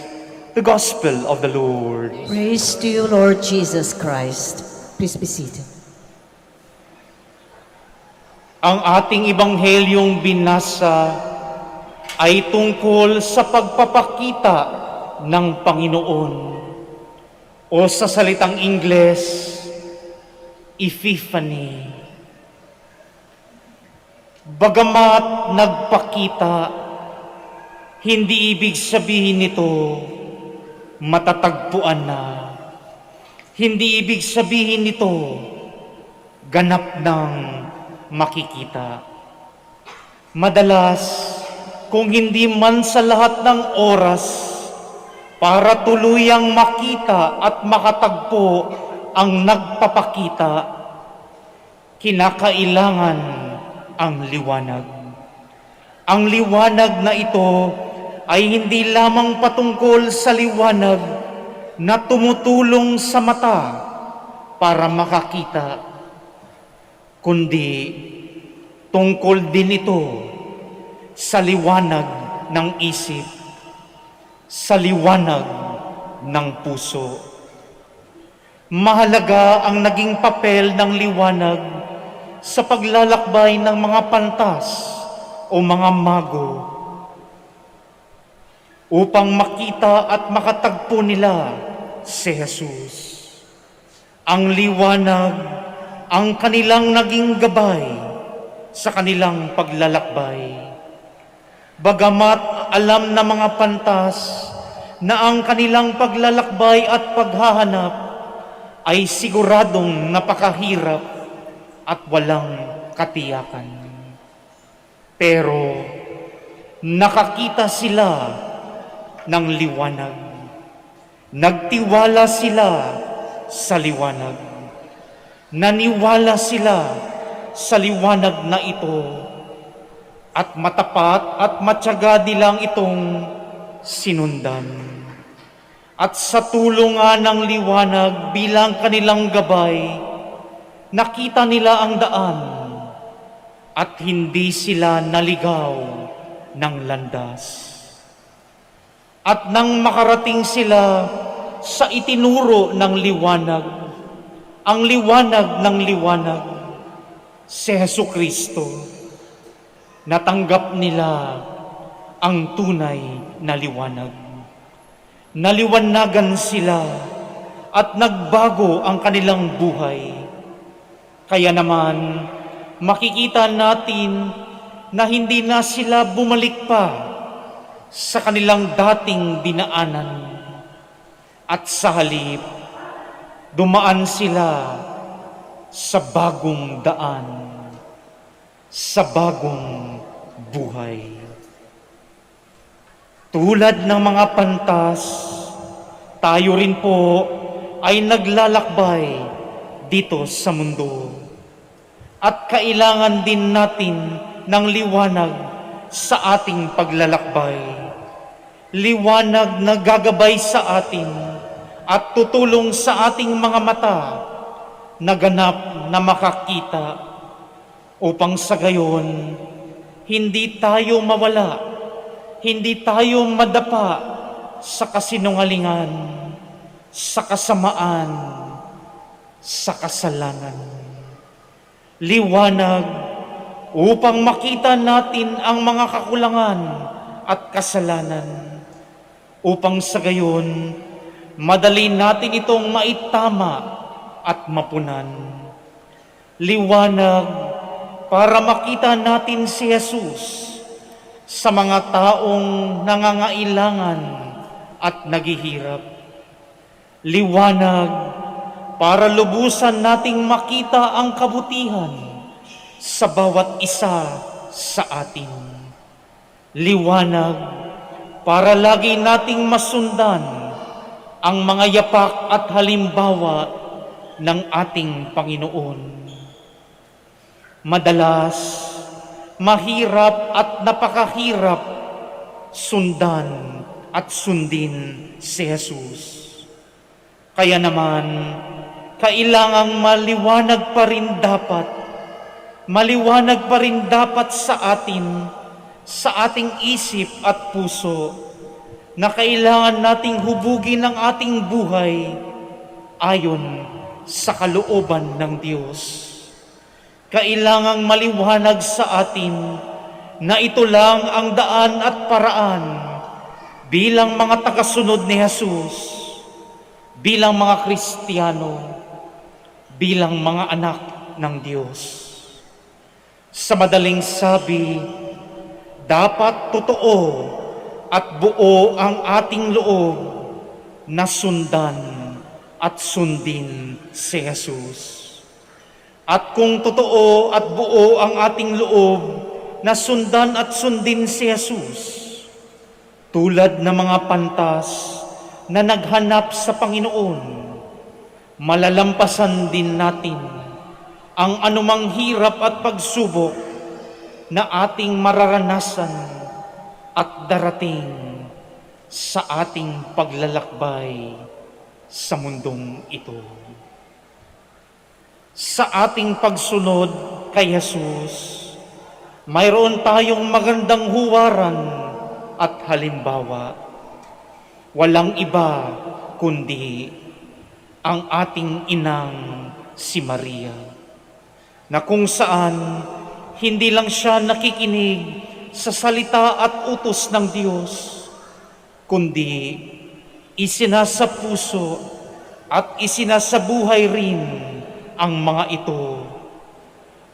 the Gospel of the Lord. Praise to you, Lord Jesus Christ. Please be seated. Ang ating Ebanghelyong binasa ay tungkol sa pagpapakita ng Panginoon, o sa salitang Ingles, Epiphany. Bagamat nagpakita, hindi ibig sabihin nito matatagpuan na. Hindi ibig sabihin nito ganap ng makikita. Madalas, kung hindi man sa lahat ng oras, para tuluyang makita at makatagpo ang nagpapakita, kinakailangan ang liwanag. Ang liwanag na ito ay hindi lamang patungkol sa liwanag na tumutulong sa mata para makakita, kundi tungkol din ito sa liwanag ng isip, sa liwanag ng puso. Mahalaga ang naging papel ng liwanag sa paglalakbay ng mga pantas o mga mago upang makita at makatagpo nila si Jesus. Ang liwanag ang kanilang naging gabay sa kanilang paglalakbay. Bagamat alam ng mga pantas na ang kanilang paglalakbay at paghahanap ay siguradong napakahirap at walang katiyakan. Pero nakakita sila ng liwanag. Nagtiwala sila sa liwanag. Naniwala sila sa liwanag na ito at matapat at matyaga nilang itong sinundan. At sa tulong nga ng liwanag bilang kanilang gabay, nakita nila ang daan at hindi sila naligaw ng landas. At nang makarating sila sa itinuro ng liwanag, ang liwanag ng liwanag, si Jesucristo, natanggap nila ang tunay na liwanag. Naliwanagan sila at nagbago ang kanilang buhay. Kaya naman, makikita natin na hindi na sila bumalik pa sa kanilang dating dinaanan. At sa halip, dumaan sila sa bagong daan, sa bagong buhay. Tulad ng mga pantas, tayo rin po ay naglalakbay dito sa mundo. At kailangan din natin ng liwanag sa ating paglalakbay. Liwanag na gagabay sa atin at tutulong sa ating mga mata na ganap na makakita upang sa gayon hindi tayo mawala, hindi tayo madapa sa kasinungalingan, sa kasamaan, sa kasalanan. Liwanag upang makita natin ang mga kakulangan at kasalanan, upang sa gayon madali natin itong maitama at mapunan. Liwanag para makita natin si Jesus sa mga taong nangangailangan at naghihirap. Liwanag para lubusan nating makita ang kabutihan sa bawat isa sa atin. Liwanag para lagi nating masundan ang mga yapak at halimbawa ng ating Panginoon. Madalas, mahirap at napakahirap sundan at sundin si Jesus. Kaya naman, kailangang maliwanag pa rin dapat sa atin, sa ating isip at puso, na kailangan nating hubugin ang ating buhay ayon sa kalooban ng Diyos. Kailangang maliwanag sa atin na ito lang ang daan at paraan bilang mga tagasunod ni Jesus, bilang mga Kristiyano, bilang mga anak ng Diyos. Sa madaling sabi, dapat totoo at buo ang ating loob na sundan at sundin si Jesus. At kung totoo at buo ang ating loob na sundan at sundin si Jesus, tulad ng mga pantas na naghanap sa Panginoon, malalampasan din natin ang anumang hirap at pagsubok na ating mararanasan at darating sa ating paglalakbay sa mundong ito. Sa ating pagsunod kay Jesus, mayroon tayong magandang huwaran at halimbawa. Walang iba kundi ang ating inang si Maria, na kung saan hindi lang siya nakikinig sa salita at utos ng Diyos, kundi isinasapuso at isinasabuhay rin ang mga ito.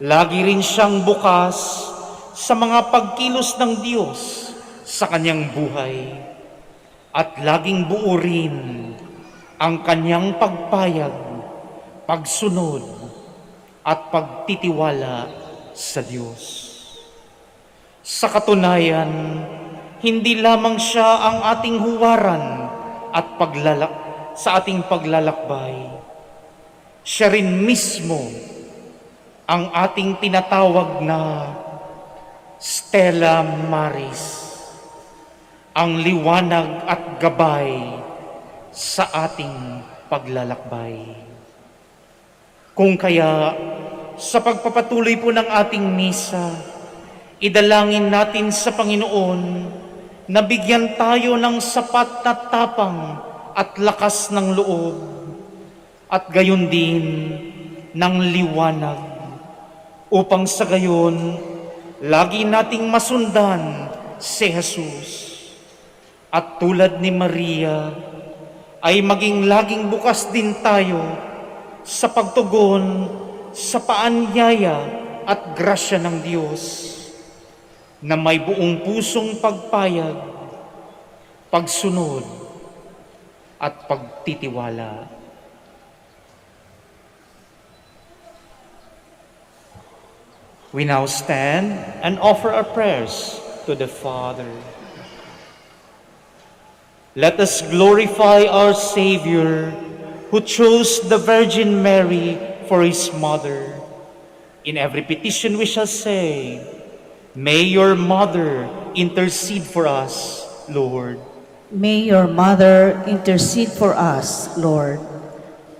Lagi rin siyang bukas sa mga pagkilos ng Diyos sa kanyang buhay, at laging buo rin ang kanyang pagpayag, pagsunod at pagtitiwala sa Diyos. Sa katunayan, hindi lamang siya ang ating huwaran at sa ating paglalakbay. Siya rin mismo ang ating tinatawag na Stella Maris, ang liwanag at gabay sa ating paglalakbay. Kung kaya, sa pagpapatuloy po ng ating misa, idalangin natin sa Panginoon na bigyan tayo ng sapat na tapang at lakas ng loob at gayon din ng liwanag upang sa gayon lagi nating masundan si Jesus. At tulad ni Maria, ay maging laging bukas din tayo sa pagtugon sa paanyaya at grasya ng Diyos na may buong pusong pagpayag, pagsunod at pagtitiwala. We now stand and offer our prayers to the Father. Let us glorify our Savior, who chose the Virgin Mary for His mother. In every petition we shall say, may your mother intercede for us, Lord. May your mother intercede for us, Lord.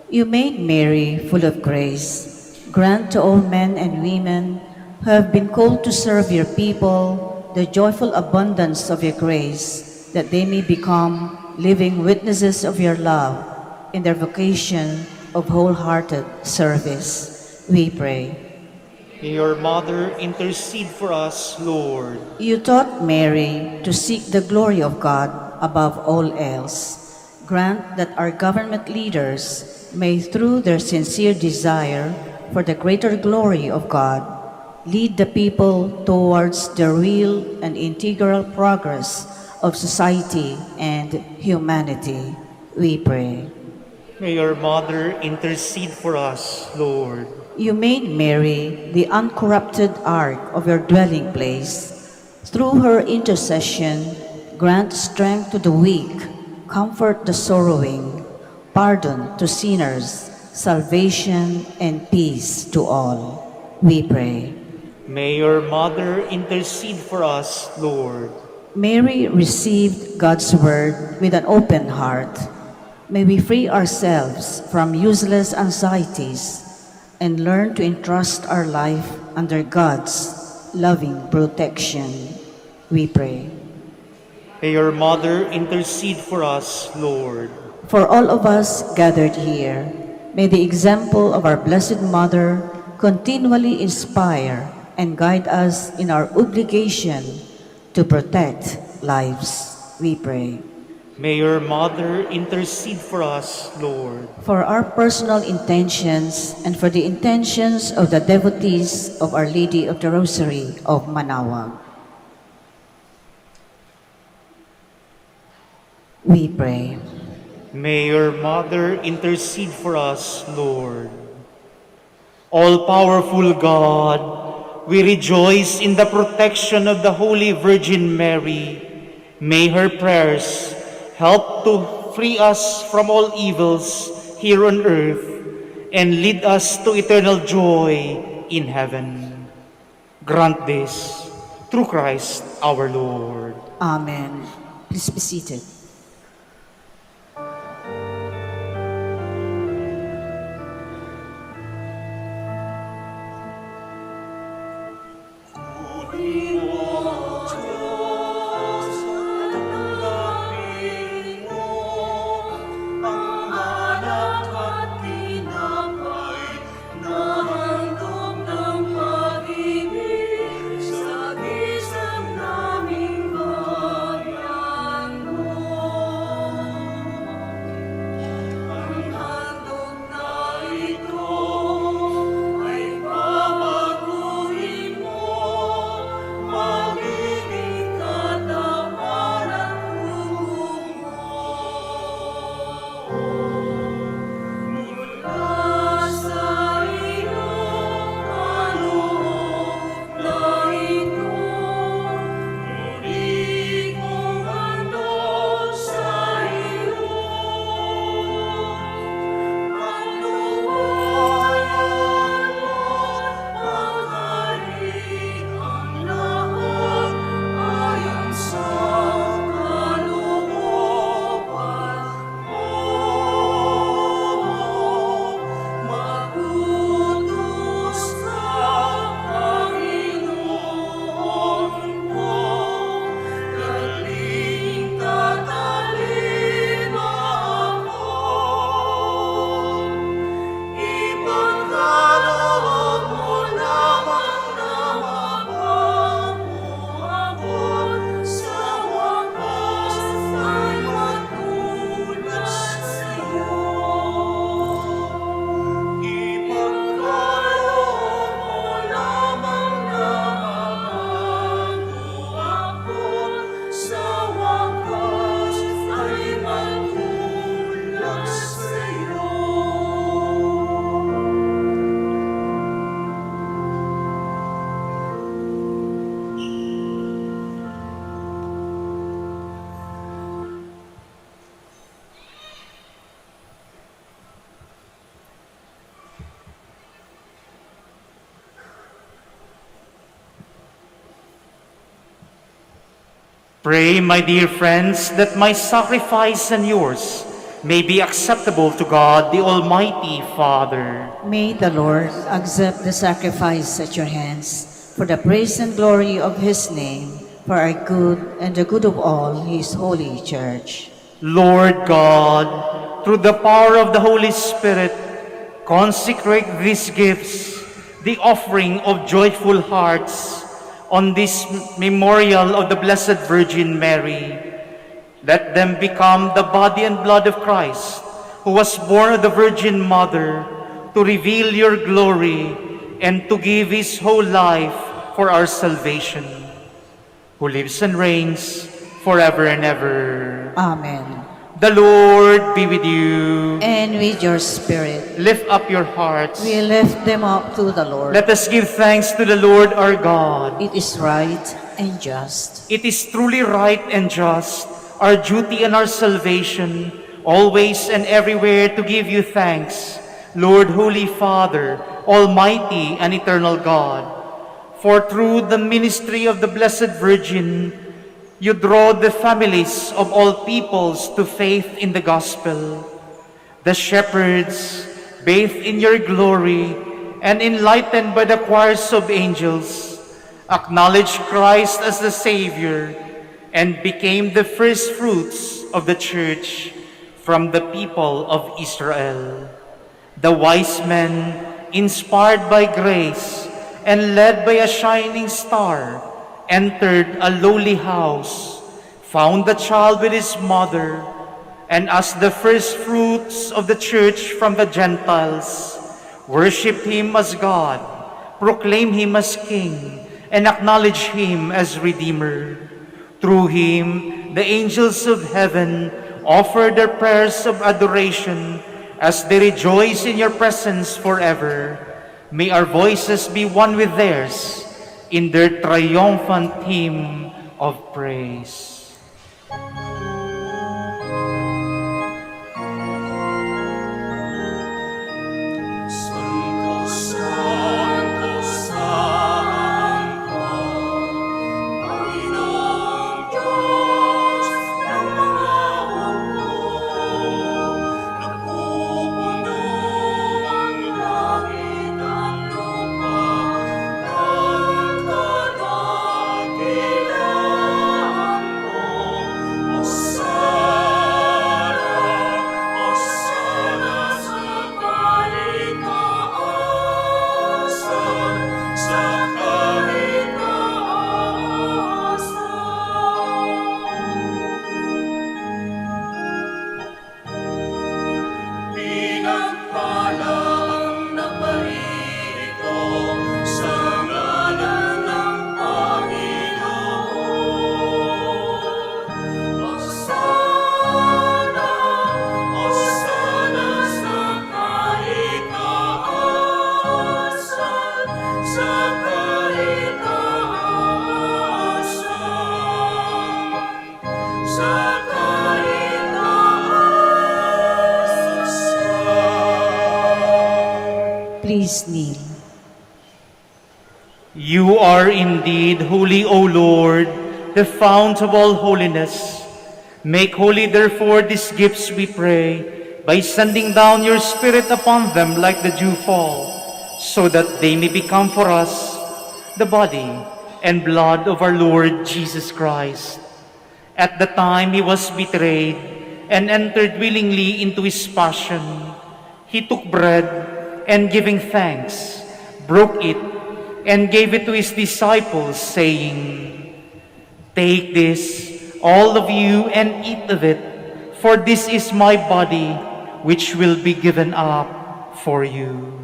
You made Mary full of grace. Grant to all men and women who have been called to serve your people the joyful abundance of your grace, that they may become living witnesses of your love in their vocation of wholehearted service. We pray. May your mother intercede for us, Lord. You taught Mary to seek the glory of God above all else. Grant that our government leaders may, through their sincere desire for the greater glory of God, lead the people towards the real and integral progress of society and humanity. We pray. May your mother intercede for us, Lord. You made Mary the uncorrupted ark of your dwelling place. Through her intercession, grant strength to the weak, comfort the sorrowing, pardon to sinners, salvation and peace to all. We pray. May your mother intercede for us, Lord. Mary received God's word with an open heart. May we free ourselves from useless anxieties and learn to entrust our life under God's loving protection. We pray. May your mother intercede for us, Lord. For all of us gathered here, may the example of our Blessed Mother continually inspire and guide us in our obligation to protect lives. We pray. May your mother intercede for us, Lord. For our personal intentions and for the intentions of the devotees of Our Lady of the Rosary of Manaoag. We pray. May your mother intercede for us, Lord. All-powerful God, we rejoice in the protection of the Holy Virgin Mary. May her prayers help to free us from all evils here on earth and lead us to eternal joy in heaven. Grant this through Christ our Lord. Amen. Please be seated. Pray, my dear friends, that my sacrifice and yours may be acceptable to God, the Almighty Father. May the Lord accept the sacrifice at your hands for the praise and glory of his name, for our good and the good of all his holy church. Lord God, through the power of the Holy Spirit, consecrate these gifts, the offering of joyful hearts, on this memorial of the Blessed Virgin Mary. Let them become the body and blood of Christ, who was born of the Virgin Mother, to reveal your glory and to give his whole life for our salvation, who lives and reigns forever and ever. Amen. The Lord be with you. And with your spirit, Lift up your hearts. we lift them up to the Lord. Let us give thanks to the Lord our God. It is right and just. It is truly right and just, our duty and our salvation, always and everywhere to give you thanks, Lord, Holy Father, Almighty and Eternal God. For through the ministry of the Blessed Virgin, you draw the families of all peoples to faith in the gospel. The shepherds, bathed in your glory and enlightened by the choirs of angels, acknowledged Christ as the Savior and became the first fruits of the church from the people of Israel. The wise men, inspired by grace and led by a shining star, entered a lowly house, found the child with his mother, and as the first fruits of the church from the Gentiles, worshiped him as God, proclaimed him as King, and acknowledged him as Redeemer. Through him, the angels of heaven offer their prayers of adoration as they rejoice in your presence forever. May our voices be one with theirs in their triumphant hymn of praise. Santo, Santo, Santo, Panginoong Diyos ng mga hukbo. Napupuno ang langit at lupa ng kadakilaan mo. Hosanna, Hosanna sa kahitaasan, sa kahitaasan. Pinagpala ang naparito sa ngalan ng Panginoon. Hosanna, Hosanna sa kahitaasan, sa kahitaasan, sa kahitaasan. Please kneel. You are indeed holy, O Lord, the fount of all holiness. Make holy, therefore, these gifts, we pray, by sending down your Spirit upon them like the dew fall, so that they may become for us the body and blood of our Lord Jesus Christ. At the time he was betrayed and entered willingly into his passion, he took bread and giving thanks, broke it and gave it to his disciples, saying, "Take this, all of you, and eat of it, for this is my body, which will be given up for you."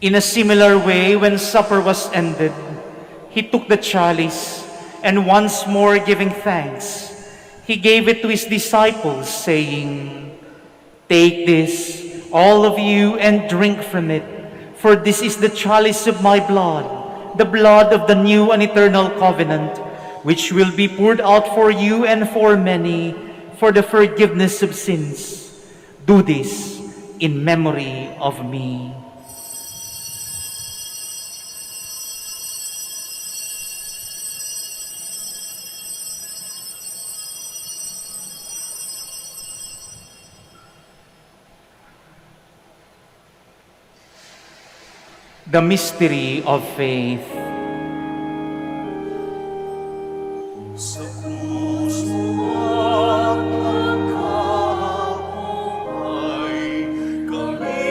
In a similar way, when supper was ended, he took the chalice, and once more giving thanks, he gave it to his disciples, saying, "Take this, all of you, and drink from it, for this is the chalice of my blood, the blood of the new and eternal covenant, which will be poured out for you and for many for the forgiveness of sins. Do this in memory of me. The mystery of faith. Sa puso at pagkabuhay, kami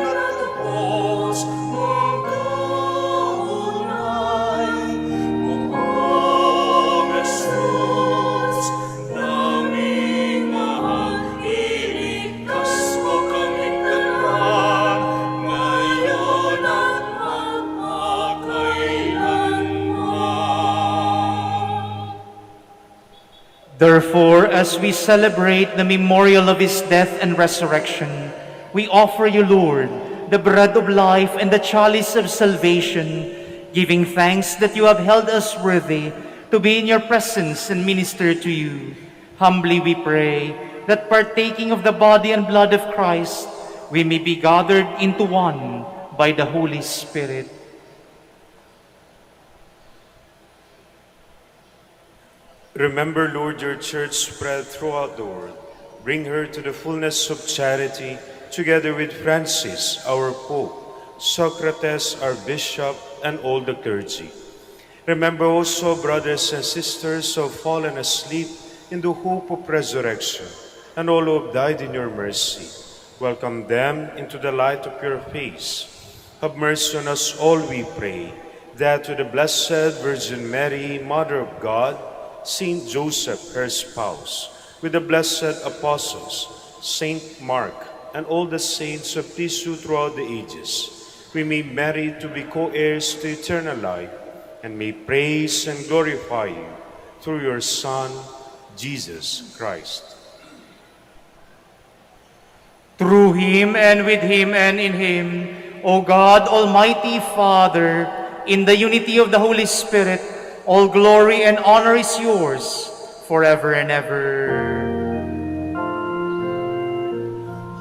natapos magkaunay. Mukhang Jesus, naming mahal, iligtas mo kami kailan, ngayon at magpakailanman. Therefore, as we celebrate the memorial of his death and resurrection, we offer you, Lord, the bread of life and the chalice of salvation, giving thanks that you have held us worthy to be in your presence and minister to you. Humbly we pray that partaking of the body and blood of Christ, we may be gathered into one by the Holy Spirit. Remember, Lord, your church spread throughout the world. Bring her to the fullness of charity, together with Francis, our Pope, Socrates, our Bishop, and all the clergy. Remember also brothers and sisters who have fallen asleep in the hope of resurrection, and all who have died in your mercy. Welcome them into the light of your face. Have mercy on us all, we pray, that with the Blessed Virgin Mary, Mother of God, Saint Joseph, her spouse, with the blessed apostles, Saint Mark, and all the saints who please you throughout the ages, we may merit to be co-heirs to eternal life, and may praise and glorify you through your Son, Jesus Christ. Through him and with him and in him, O God, Almighty Father, in the unity of the Holy Spirit, all glory and honor is yours forever and ever.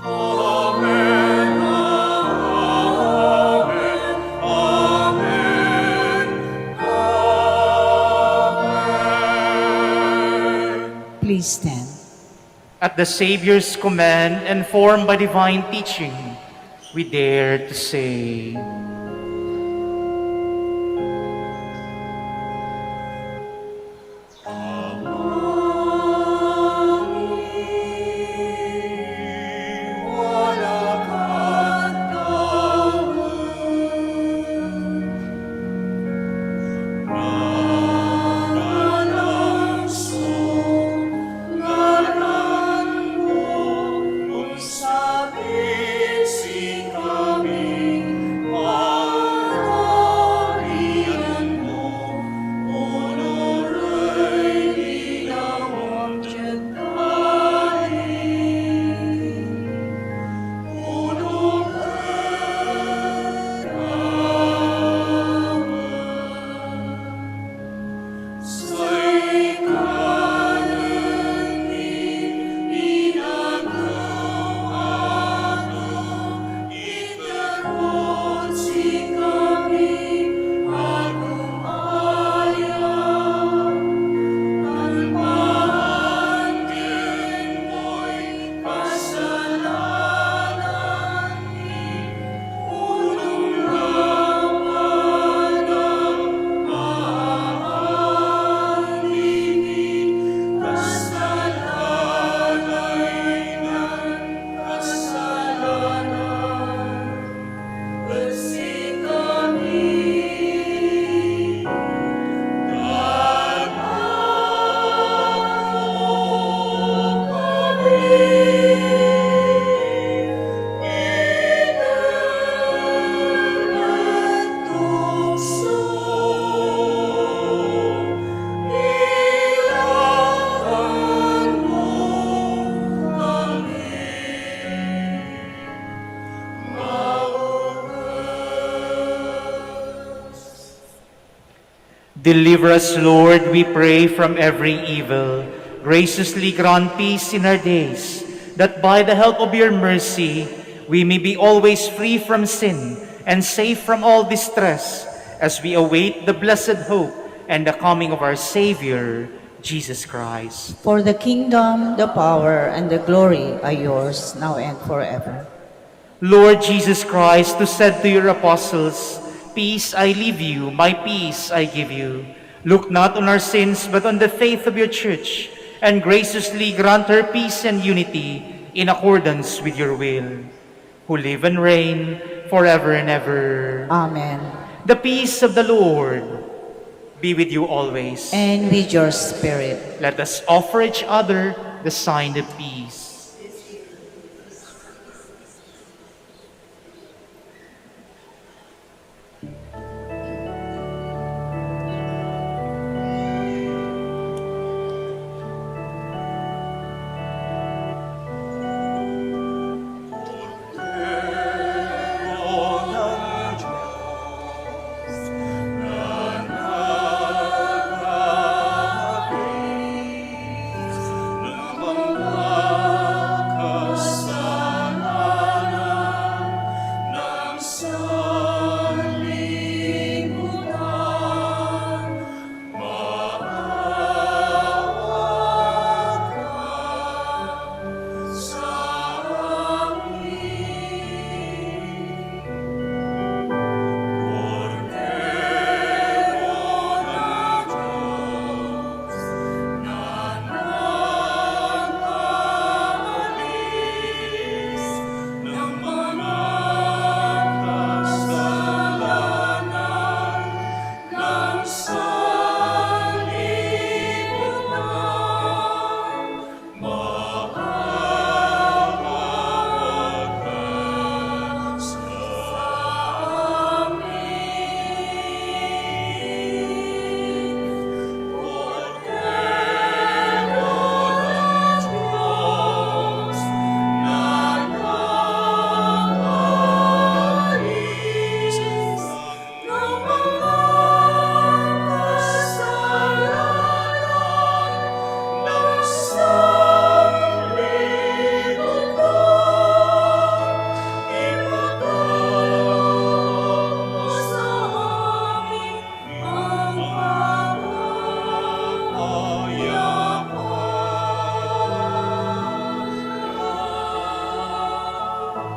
Amen, amen, amen, amen. Please stand. At the Savior's command and formed by divine teaching, we dare to say, Sabit si kami Deliver us, Lord, we pray, from every evil. Graciously grant peace in our days, that by the help of your mercy, we may be always free from sin and safe from all distress, as we await the blessed hope and the coming of our Savior, Jesus Christ. For the kingdom, the power, and the glory are yours, now and forever. Lord Jesus Christ, who said to your apostles, "Peace I leave you, my peace I give you," look not on our sins, but on the faith of your church, and graciously grant her peace and unity in accordance with your will, who live and reign forever and ever. Amen. The peace of the Lord be with you always. And with your spirit. Let us offer each other the sign of peace.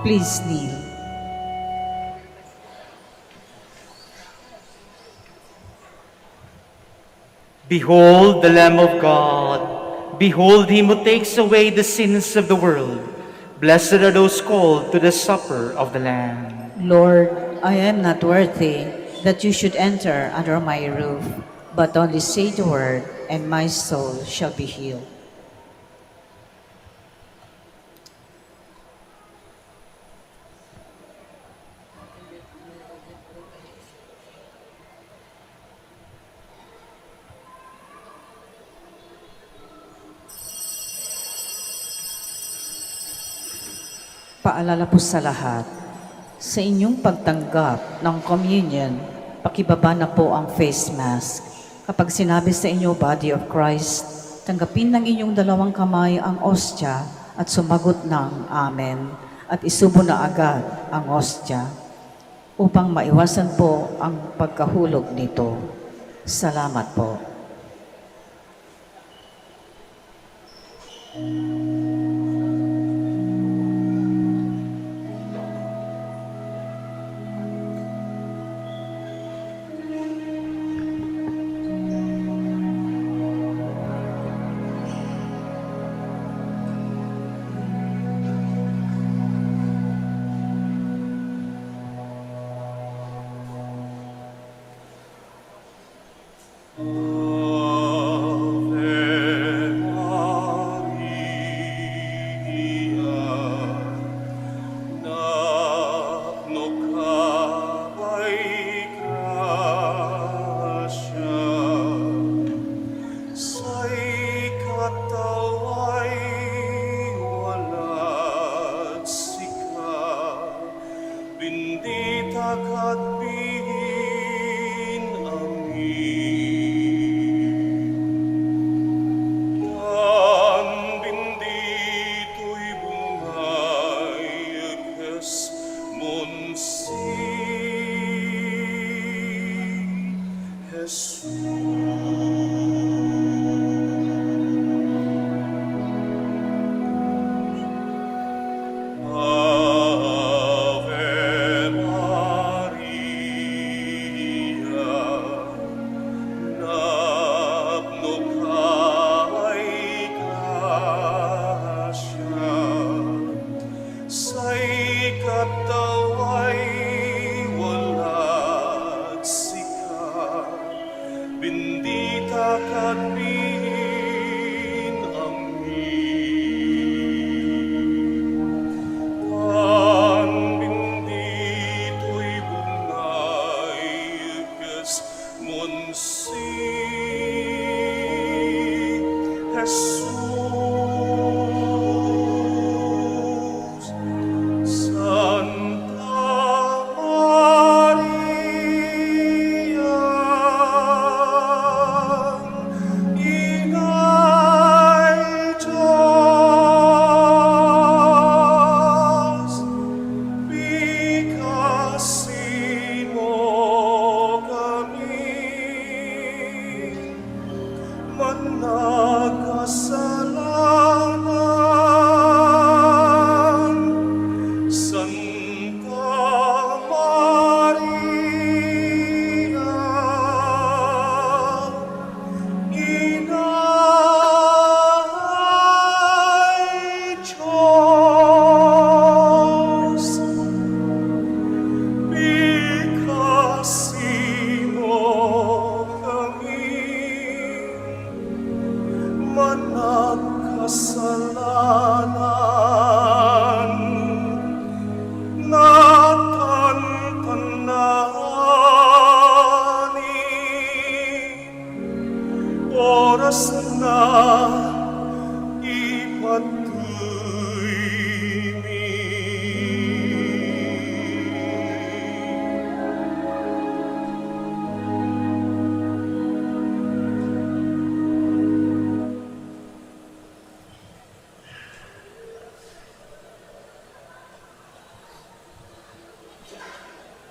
Please kneel. Behold the Lamb of God. Behold him who takes away the sins of the world. Blessed are those called to the supper of the Lamb. Lord, I am not worthy that you should enter under my roof, but only say the word, and my soul shall be healed. Paalala po sa lahat, sa inyong pagtanggap ng communion, pakibaba na po ang face mask. Kapag sinabi sa inyo, Body of Christ, tanggapin ng inyong dalawang kamay ang ostya at sumagot ng Amen at isubo na agad ang ostya upang maiwasan po ang pagkahulog nito. Salamat po. Ave Maria,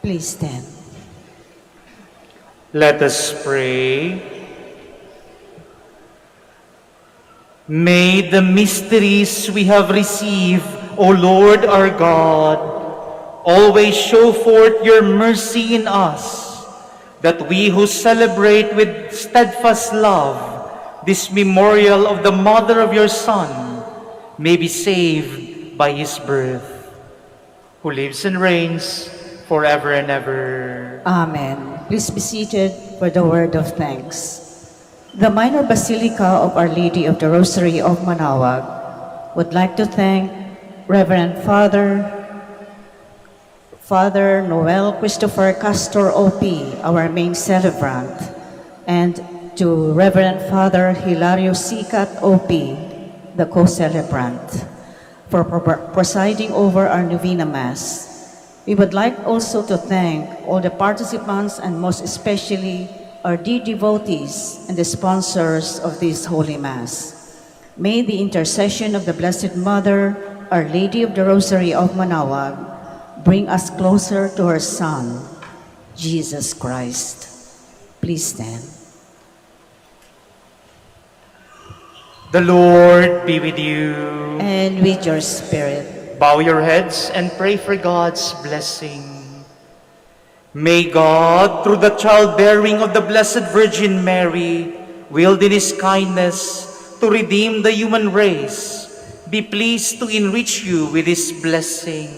Please stand. Let us pray. May the mysteries we have received, O Lord our God, always show forth your mercy in us, that we who celebrate with steadfast love this memorial of the mother of your Son may be saved by his birth, who lives and reigns forever and ever. Amen. Please be seated for the word of thanks. The Minor Basilica of Our Lady of the Rosary of Manaoag would like to thank Reverend Father Noel Christopher Castor OP, our main celebrant, and to Reverend Father Hilario Sicat OP, the co-celebrant, for presiding over our Novena Mass. We would like also to thank all the participants and most especially our dear devotees and the sponsors of this Holy Mass. May the intercession of the Blessed Mother, Our Lady of the Rosary of Manaoag, bring us closer to her Son, Jesus Christ. Please stand. The Lord be with you. And with your spirit. Bow your heads and pray for God's blessing. May God, through the childbearing of the Blessed Virgin Mary, willed in His kindness to redeem the human race, be pleased to enrich you with His blessing.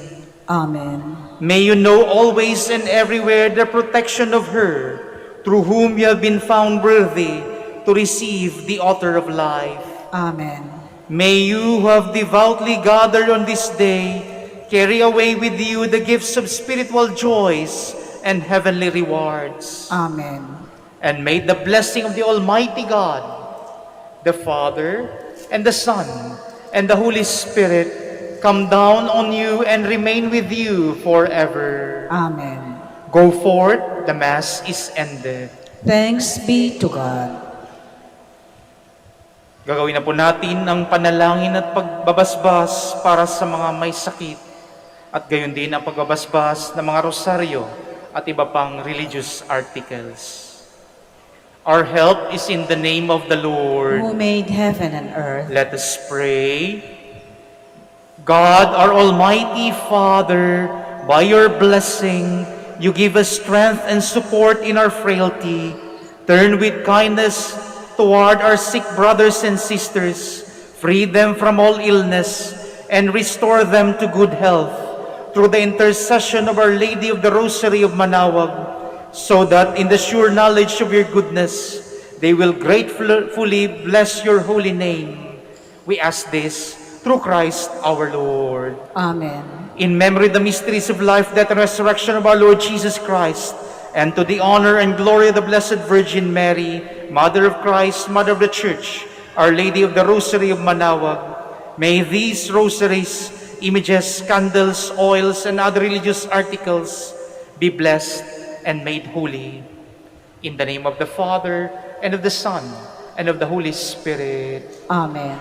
Amen. May you know always and everywhere the protection of her, through whom you have been found worthy to receive the author of life. Amen. May you who have devoutly gathered on this day carry away with you the gifts of spiritual joys and heavenly rewards. Amen. And may the blessing of the Almighty God, the Father, and the Son, and the Holy Spirit come down on you and remain with you forever. Amen. Go forth, the Mass is ended. Thanks be to God. Gagawin na po natin ang panalangin at pagbabasbas para sa mga may sakit at gayon din ang pagbabasbas ng mga rosaryo at iba pang religious articles. Our help is in the name of the Lord. Who made heaven and earth. Let us pray. God, our Almighty Father, by your blessing, you give us strength and support in our frailty. Turn with kindness toward our sick brothers and sisters, free them from all illness, and restore them to good health through the intercession of Our Lady of the Rosary of Manaoag, so that in the sure knowledge of your goodness, they will gratefully bless your holy name. We ask this through Christ our Lord. Amen. In memory of the mysteries of life, death, and resurrection of our Lord Jesus Christ, and to the honor and glory of the Blessed Virgin Mary, Mother of Christ, Mother of the Church, Our Lady of the Rosary of Manaoag, may these rosaries, images, candles, oils, and other religious articles be blessed and made holy. In the name of the Father, and of the Son, and of the Holy Spirit. Amen.